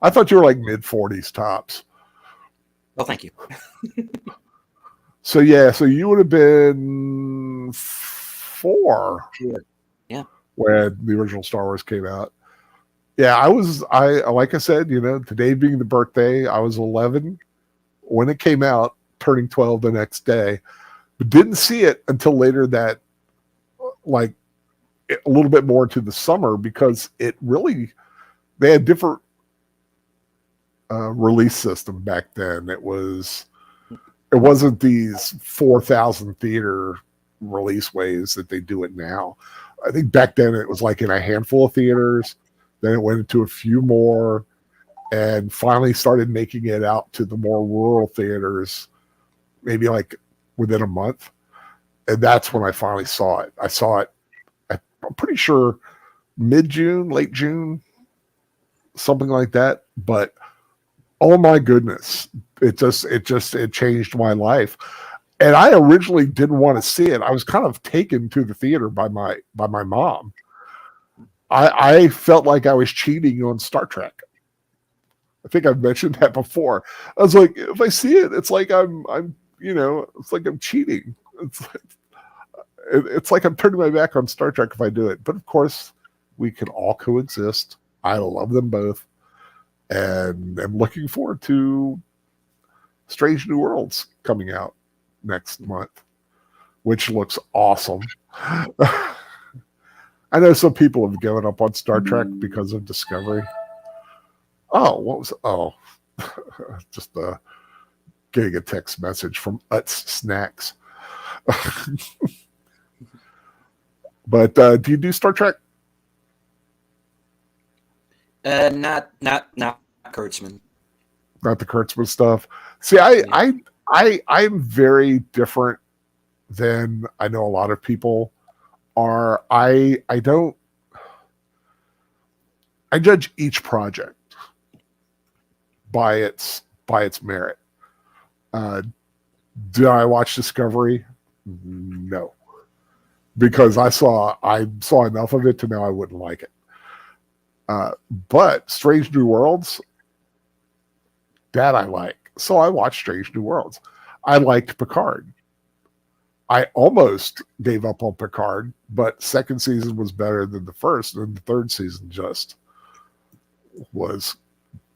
Speaker 1: I thought you were like mid-40s tops.
Speaker 5: Well, thank you.
Speaker 1: So yeah, so you would have been 4.
Speaker 5: Yeah.
Speaker 1: When the original Star Wars came out. Yeah, I like I said, today being the birthday, I was 11 when it came out, turning 12 the next day. but didn't see it until later that, like, a little bit more into the summer, because it really, they had different release system back then. It wasn't these 4,000 theater release ways that they do it now. I think back then it was like in a handful of theaters, then it went into a few more, and finally started making it out to the more rural theaters, maybe like within a month. And that's when I finally saw it. I saw it, I'm pretty sure mid-June, late June, something like that. But oh my goodness, it changed my life. And I originally didn't want to see it. I was kind of taken to the theater by my mom. I felt like I was cheating on Star Trek. I think I've mentioned that before. I was like, if I see it, it's like I'm it's like I'm cheating. It's like I'm turning my back on Star Trek if I do it. But of course, we can all coexist. I love them both, and I'm looking forward to Strange New Worlds coming out next month, which looks awesome. I know some people have given up on Star Trek because of Discovery. Just getting a text message from Utz Snacks. But do you do Star Trek?
Speaker 5: Not Kurtzman.
Speaker 1: Not the Kurtzman stuff. See, I'm very different than I know a lot of people are. I judge each project by its merit. Did I watch Discovery? No, because I saw enough of it to know I wouldn't like it. But Strange New Worlds, that I like. So I watched Strange New Worlds. I liked Picard. I almost gave up on Picard, but second season was better than the first, and the third season just was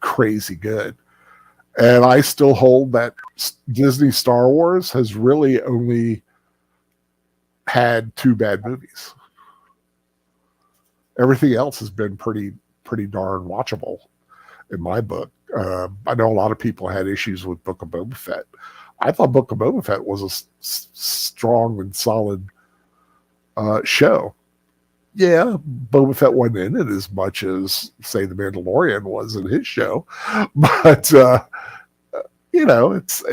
Speaker 1: crazy good. And I still hold that Disney Star Wars has really only had 2 bad movies. Everything else has been pretty darn watchable in my book. I know a lot of people had issues with Book of Boba Fett. I thought Book of Boba Fett was a strong and solid show. Yeah, Boba Fett wasn't in it as much as, say, The Mandalorian was in his show, but it's.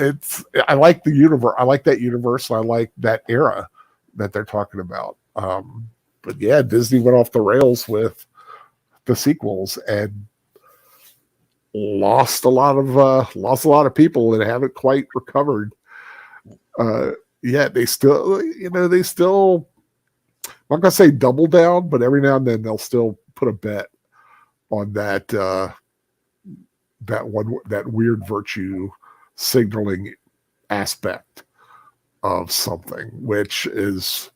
Speaker 1: I like the universe. I like that universe. And I like that era that they're talking about. But yeah, Disney went off the rails with the sequels and lost a lot of people that haven't quite recovered. They still, I'm not gonna say double down, but every now and then they'll still put a bet on that weird virtue signaling aspect of something, which is,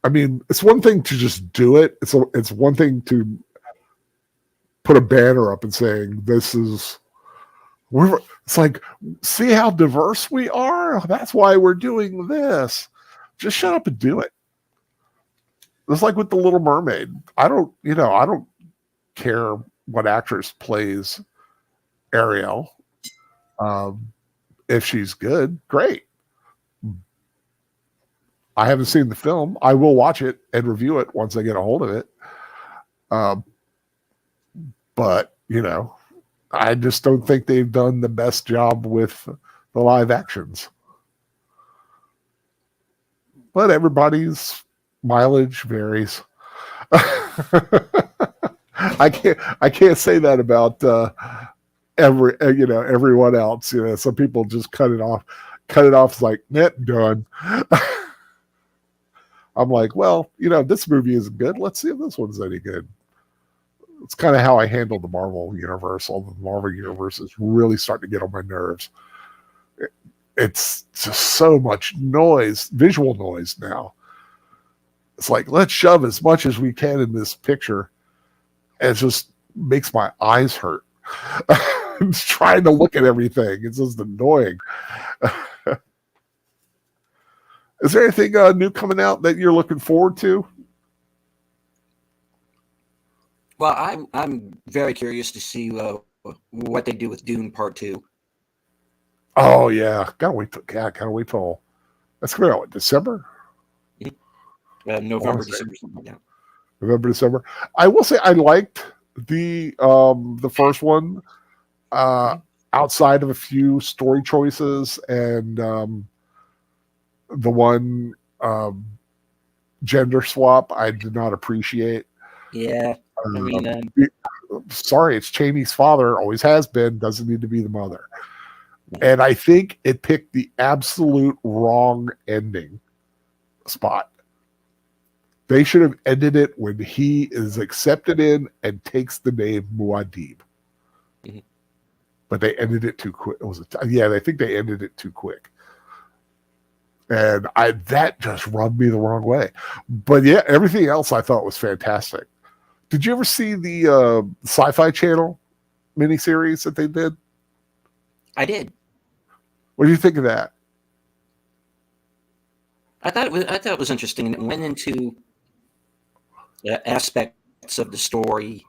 Speaker 1: I mean, it's one thing to just do it. It's one thing to put a banner up and saying, it's like, see how diverse we are? That's why we're doing this. Just shut up and do it. It's like with The Little Mermaid. I don't care what actress plays Ariel. If she's good, great. I haven't seen the film. I will watch it and review it once I get a hold of it. But, I just don't think they've done the best job with the live actions. But everybody's mileage varies. I can't say that about everyone else. Some people just cut it off. Cut it off like, done. I'm like, well, this movie is good. Let's see if this one's any good. It's kind of how I handle the Marvel universe. Although the Marvel universe is really starting to get on my nerves. It's just so much noise, visual noise now. It's like, let's shove as much as we can in this picture. And it just makes my eyes hurt. Just trying to look at everything. It's just annoying. Is there anything new coming out that you're looking forward to?
Speaker 5: Well, I'm very curious to see what they do with Dune Part 2.
Speaker 1: Oh yeah, gotta wait till that's coming out what, December?
Speaker 5: November,
Speaker 1: say-
Speaker 5: December, something like that.
Speaker 1: November, December. I will say I liked the first one. Outside of a few story choices and the one gender swap, I did not appreciate.
Speaker 5: Yeah, I mean,
Speaker 1: Sorry, it's Cheney's father, always has been, doesn't need to be the mother. And I think it picked the absolute wrong ending spot. They should have ended it when he is accepted in and takes the name Muad'Dib.
Speaker 5: Mm-hmm.
Speaker 1: But they ended it too quick. I think they ended it too quick. And that just rubbed me the wrong way. But yeah, everything else I thought was fantastic. Did you ever see the Sci-Fi Channel miniseries that they did?
Speaker 5: I did.
Speaker 1: What do you think of that?
Speaker 5: I thought it was interesting, and it went into aspects of the story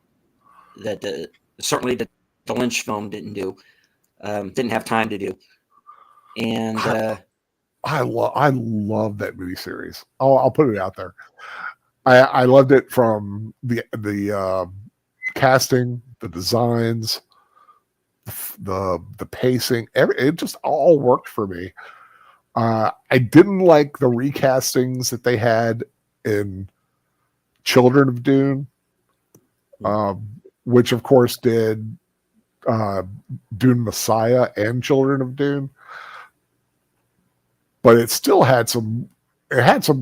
Speaker 5: that certainly the Lynch film didn't do, didn't have time to do, and
Speaker 1: I love that miniseries. I'll put it out there. I loved it from the casting, the designs, the pacing. It just all worked for me. I didn't like the recastings that they had in Children of Dune, which of course did Dune Messiah and Children of Dune, but it still had some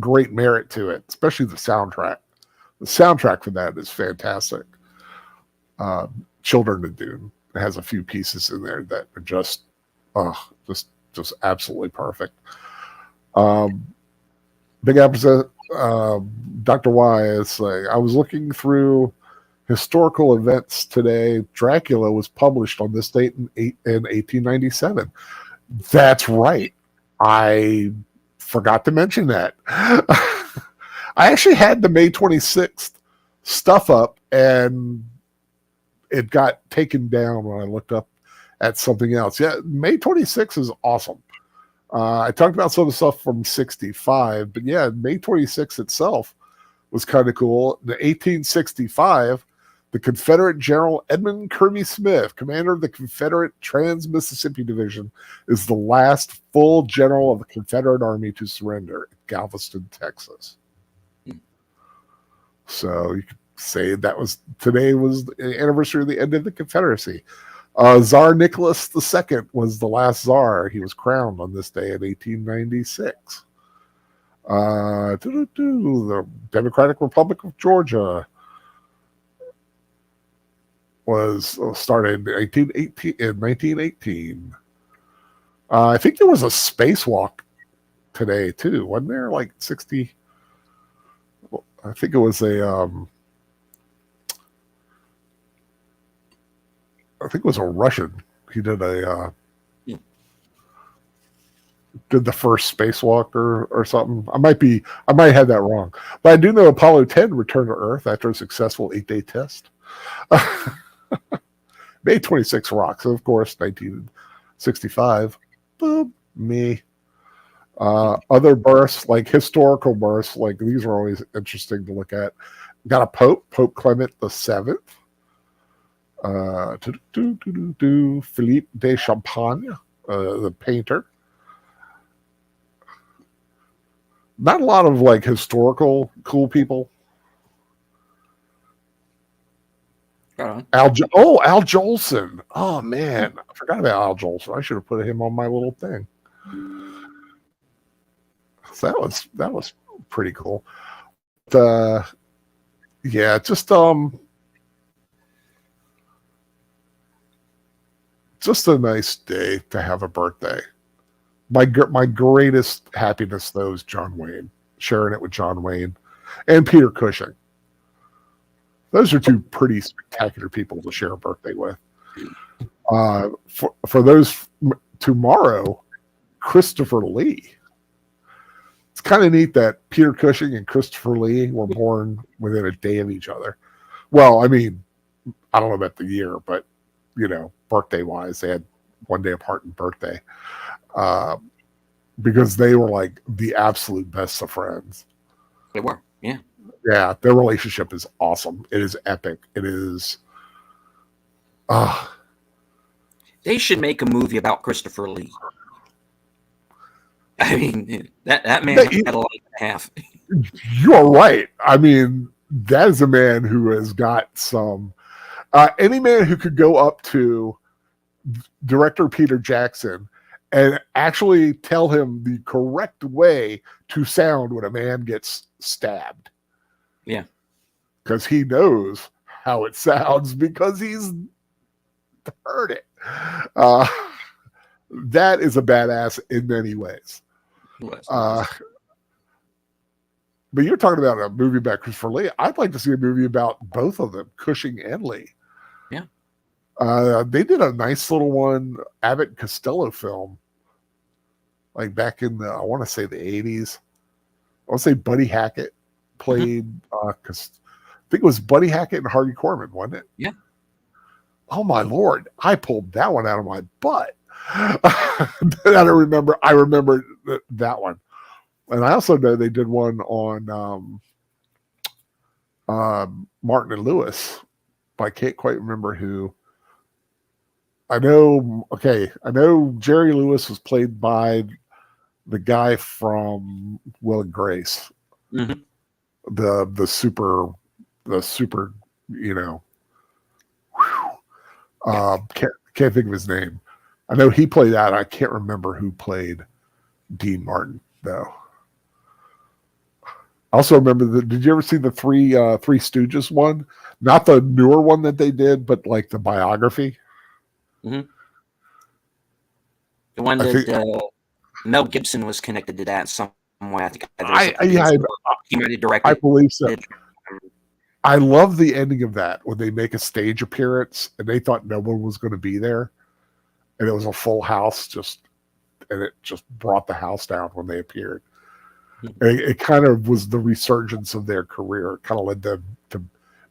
Speaker 1: great merit to it, especially the soundtrack. The soundtrack for that is fantastic. Children of Dune has a few pieces in there that are just absolutely perfect. Big episode. Dr. Y is saying, I was looking through historical events today. Dracula was published on this date in 1897. That's right. I forgot to mention that. I actually had the May 26th stuff up, and it got taken down when I looked up at something else. Yeah, May 26th is awesome. I talked about some of the stuff from 65, but yeah, May 26th itself was kind of cool. In 1865, the Confederate General Edmund Kirby Smith, commander of the Confederate Trans-Mississippi Division, is the last full general of the Confederate Army to surrender at Galveston, Texas. So you could say today was the anniversary of the end of the Confederacy. Tsar Nicholas II was the last czar. He was crowned on this day in 1896. The Democratic Republic of Georgia was started in 1918. I think there was a spacewalk today too, wasn't there? Like 60. I think it was a Russian. He did did the first spacewalk or something. I might have that wrong, but I do know Apollo 10 returned to Earth after a successful 8-day test. May 26 rocks, of course. 1965. Boom, me. Other births, like historical births, like these are always interesting to look at. Got a Pope Clement VII. Philippe de Champagne, the painter. Not a lot of like historical cool people. Al Jolson. Oh man, I forgot about Al Jolson. I should have put him on my little thing. So that was pretty cool. Yeah, just a nice day to have a birthday. My greatest happiness, though, is John Wayne, sharing it with John Wayne and Peter Cushing. Those are two pretty spectacular people to share a birthday with. For those tomorrow, Christopher Lee. It's kind of neat that Peter Cushing and Christopher Lee were born within a day of each other. Well, I mean, I don't know about the year, but birthday wise, they had one day apart in birthday, because they were like the absolute best of friends.
Speaker 5: They were, yeah.
Speaker 1: Yeah, their relationship is awesome. It is epic. It is.
Speaker 5: They should make a movie about Christopher Lee. I mean, that man had a life and a half.
Speaker 1: You're right. I mean, that is a man who has got some. Any man who could go up to director Peter Jackson and actually tell him the correct way to sound when a man gets stabbed.
Speaker 5: Yeah.
Speaker 1: Because he knows how it sounds because he's heard it. That is a badass in many ways. But you're talking about a movie about Christopher Lee. I'd like to see a movie about both of them, Cushing and Lee.
Speaker 5: Yeah.
Speaker 1: They did a nice little one, Abbott and Costello film, like back in I want to say the 80s. I want to say Buddy Hackett played, because I think it was Buddy Hackett and Harvey Korman, wasn't it?
Speaker 5: Yeah.
Speaker 1: Oh my Lord. I pulled that one out of my butt. I remember that one. And I also know they did one on Martin and Lewis, but I can't quite remember who. I know Jerry Lewis was played by the guy from Will and Grace.
Speaker 5: Mm-hmm.
Speaker 1: The super, can't think of his name. I know he played that. I can't remember who played Dean Martin though. I also remember did you ever see the Three Stooges one? Not the newer one that they did, but like the biography.
Speaker 5: Mm-hmm. The one that Mel Gibson was connected to that some way. I think he might have directed.
Speaker 1: I believe so. I love the ending of that when they make a stage appearance and they thought no one was going to be there, and it was a full house. And it just brought the house down when they appeared. It kind of was the resurgence of their career. It kind of led them to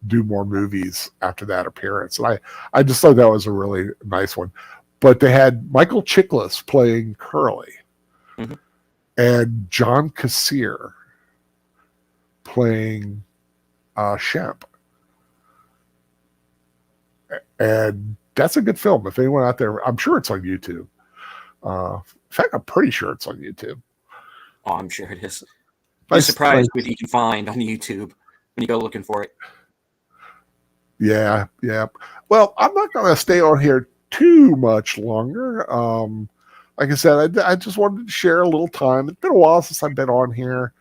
Speaker 1: do more movies after that appearance. And I just thought that was a really nice one. But they had Michael Chiklis playing Curly,
Speaker 5: mm-hmm.
Speaker 1: and John Kassir playing Shemp. And that's a good film. If anyone out there, I'm sure it's on YouTube. In fact, I'm pretty sure it's on YouTube.
Speaker 5: Oh, I'm sure it is. I'm surprised what you can find on YouTube when you go looking for it.
Speaker 1: Yeah. Well, I'm not going to stay on here too much longer. Like I said, I just wanted to share a little time. It's been a while since I've been on here,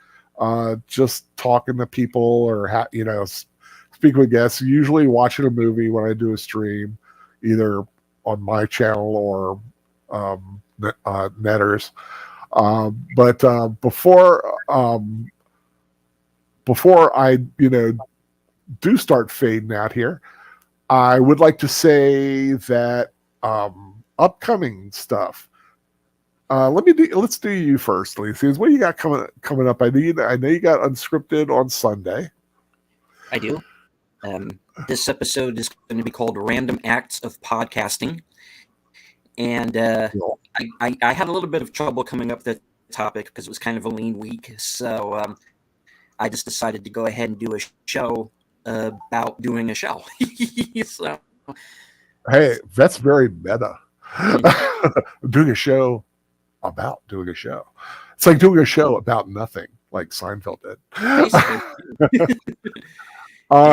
Speaker 1: just talking to people or speaking with guests. Usually watching a movie when I do a stream, either on my channel or Netters. But before I do start fading out here, I would like to say that upcoming stuff. Let's do you first, Lisa. What do you got coming up? I know you got Unscripted on Sunday.
Speaker 5: I do. This episode is going to be called Random Acts of Podcasting. And I had a little bit of trouble coming up with the topic because it was kind of a lean week. So I just decided to go ahead and do a show about doing a show. So,
Speaker 1: hey, that's very meta. Doing a show about doing a show. It's like doing a show about nothing, like Seinfeld did.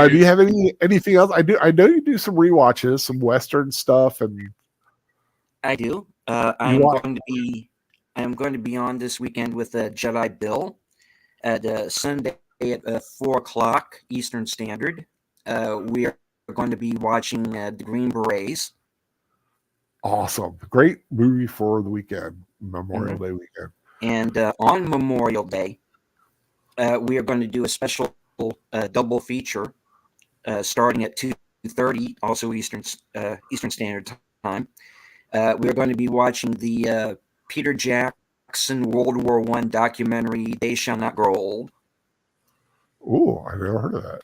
Speaker 1: Do you have anything else? I know you do some rewatches, some Western stuff, and
Speaker 5: I do. I am going to be on this weekend with Jedi Bill at Sunday at 4:00 Eastern Standard. We are going to be watching The Green Berets.
Speaker 1: Awesome. Great movie for the weekend, Memorial Day weekend.
Speaker 5: And on Memorial Day, we are going to do a special double feature starting at 2:30, also Eastern Standard Time. We are going to be watching the Peter Jackson and World War One documentary, They Shall Not Grow Old.
Speaker 1: Ooh, I never heard of that.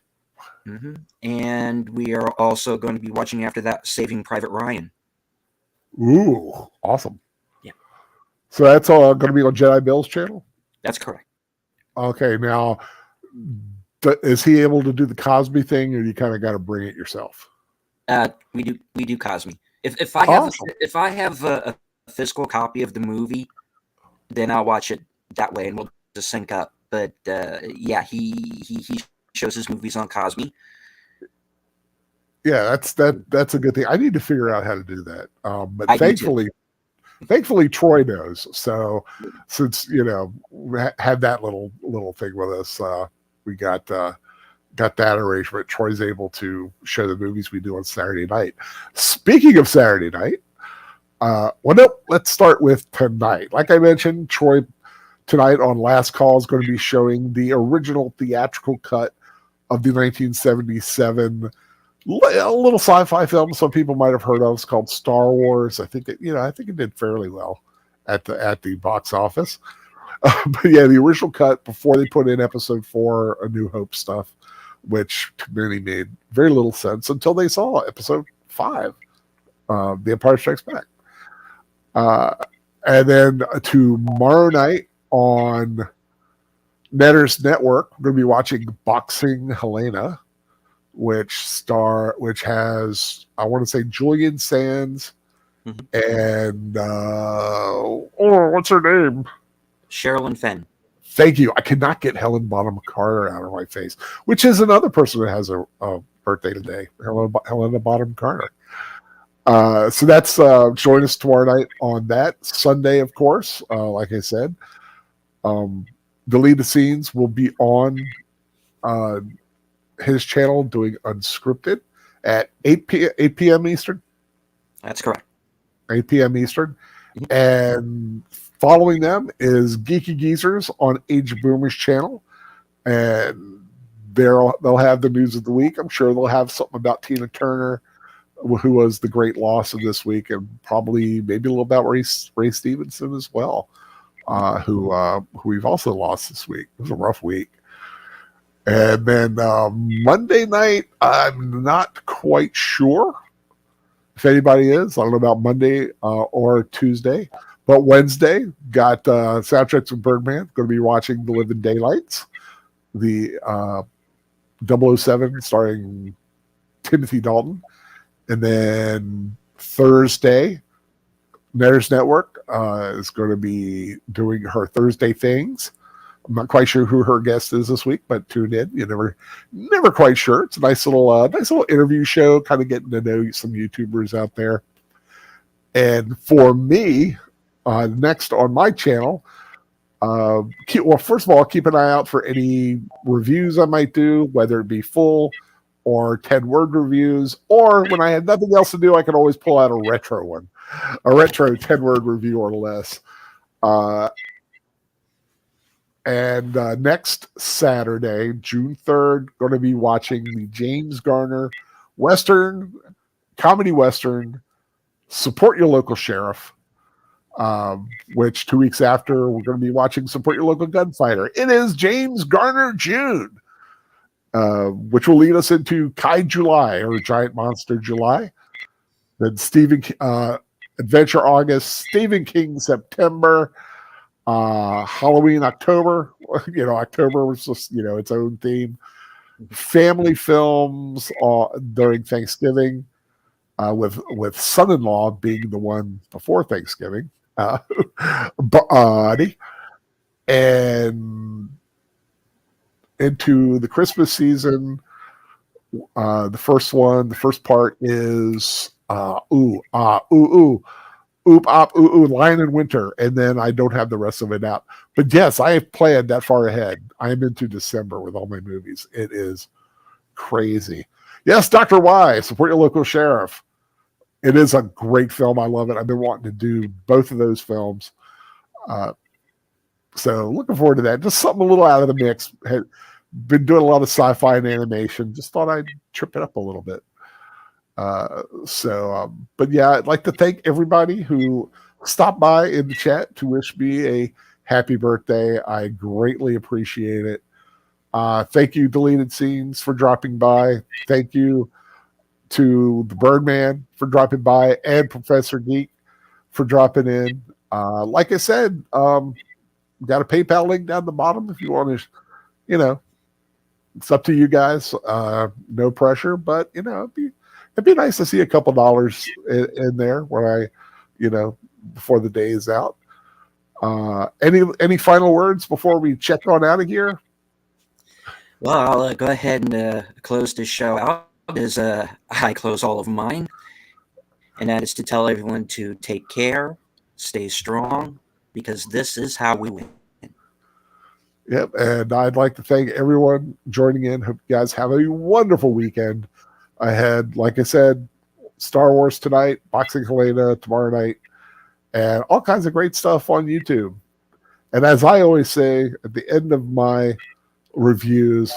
Speaker 5: And we are also going to be watching after that Saving Private Ryan.
Speaker 1: Ooh, awesome.
Speaker 5: Yeah.
Speaker 1: So that's all going to be on Jedi Bill's channel?
Speaker 5: That's correct.
Speaker 1: Okay, now, is he able to do the Cosby thing, or you kind of got to bring it yourself?
Speaker 5: We do Cosby. If I have
Speaker 1: Awesome.
Speaker 5: if I have a physical copy of the movie, then I'll watch it that way, and we'll just sync up. But yeah, he shows his movies on Cosby.
Speaker 1: Yeah, that's a good thing. I need to figure out how to do that. But
Speaker 5: I do too.
Speaker 1: thankfully, Troy knows. So since we had that little thing with us, we got that arrangement. Troy's able to show the movies we do on Saturday night. Speaking of Saturday night, let's start with tonight. Like I mentioned, Troy tonight on Last Call is going to be showing the original theatrical cut of the 1977 a little sci-fi film some people might have heard of. It's called Star Wars. I think it did fairly well at the box office. But yeah, the original cut before they put in Episode 4, A New Hope stuff, which to many made very little sense until they saw Episode 5, The Empire Strikes Back. And then tomorrow night on Netter's Network, we're going to be watching Boxing Helena, which has, I want to say, Julian Sands and what's her name?
Speaker 5: Sherilyn Fenn.
Speaker 1: Thank you. I cannot get Helen Bonham Carter out of my face, which is another person that has a birthday today, Helena Bonham Carter. So that's join us tomorrow night on that. Sunday, of course, like I said, Deleted Scenes will be on his channel doing Unscripted at 8 p.m. Eastern.
Speaker 5: That's correct.
Speaker 1: 8 p.m. Eastern. And following them is Geeky Geezers on Age of Boomers channel. And they'll have the news of the week. I'm sure they'll have something about Tina Turner, who was the great loss of this week, and probably maybe a little about Ray Stevenson as well, who we've also lost this week. It was a rough week. And then Monday night, I'm not quite sure if anybody is. I don't know about Monday or Tuesday. But Wednesday, got Soundtracks of Birdman. Going to be watching The Living Daylights, the 007 starring Timothy Dalton. And then Thursday, Netter's Network is going to be doing her Thursday things. I'm not quite sure who her guest is this week, but tune in. You're never quite sure. It's a nice little interview show, kind of getting to know some YouTubers out there. And for me, next on my channel, first of all, keep an eye out for any reviews I might do, whether it be full or 10-word reviews, or when I had nothing else to do, I can always pull out a retro 10-word review or less. And next Saturday, June 3rd, going to be watching the James Garner comedy Western, Support Your Local Sheriff, which 2 weeks after, we're going to be watching Support Your Local Gunfighter. It is James Garner June, which will lead us into Kai July, or Giant Monster July. Then Adventure August, Stephen King September, Halloween October. October was just its own theme. Family films during Thanksgiving, with Son-in-Law being the one before Thanksgiving. Buddy, and into the Christmas season. The first part is Oop, Op, Ooh, Ooh, Lion in Winter, and then I don't have the rest of it out. But yes, I have planned that far ahead. I am into December with all my movies. It is crazy. Yes, Dr. Y, Support Your Local Sheriff. It is a great film. I love it. I've been wanting to do both of those films. So looking forward to that. Just something a little out of the mix. Had been doing a lot of sci-fi and animation. Just thought I'd trip it up a little bit. But yeah, I'd like to thank everybody who stop by in the chat to wish me a happy birthday. I greatly appreciate it. Thank you, Deleted Scenes, for dropping by. Thank you to the Birdman for dropping by and Professor Geek for dropping in. Like I said, got a PayPal link down the bottom if you want to, it's up to you guys. No pressure, but it'd be nice to see a couple dollars in there when before the day is out. Any final words before we check on out of here?
Speaker 5: Well, I'll go ahead and close this show out as I close all of mine. And that is to tell everyone to take care, stay strong, because this is how we win.
Speaker 1: Yep, and I'd like to thank everyone joining in. Hope you guys have a wonderful weekend ahead. Like I said, Star Wars tonight, Boxing Helena tomorrow night, and all kinds of great stuff on YouTube. And as I always say at the end of my reviews,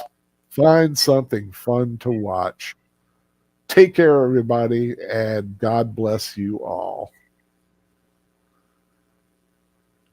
Speaker 1: find something fun to watch. Take care, everybody, and God bless you all.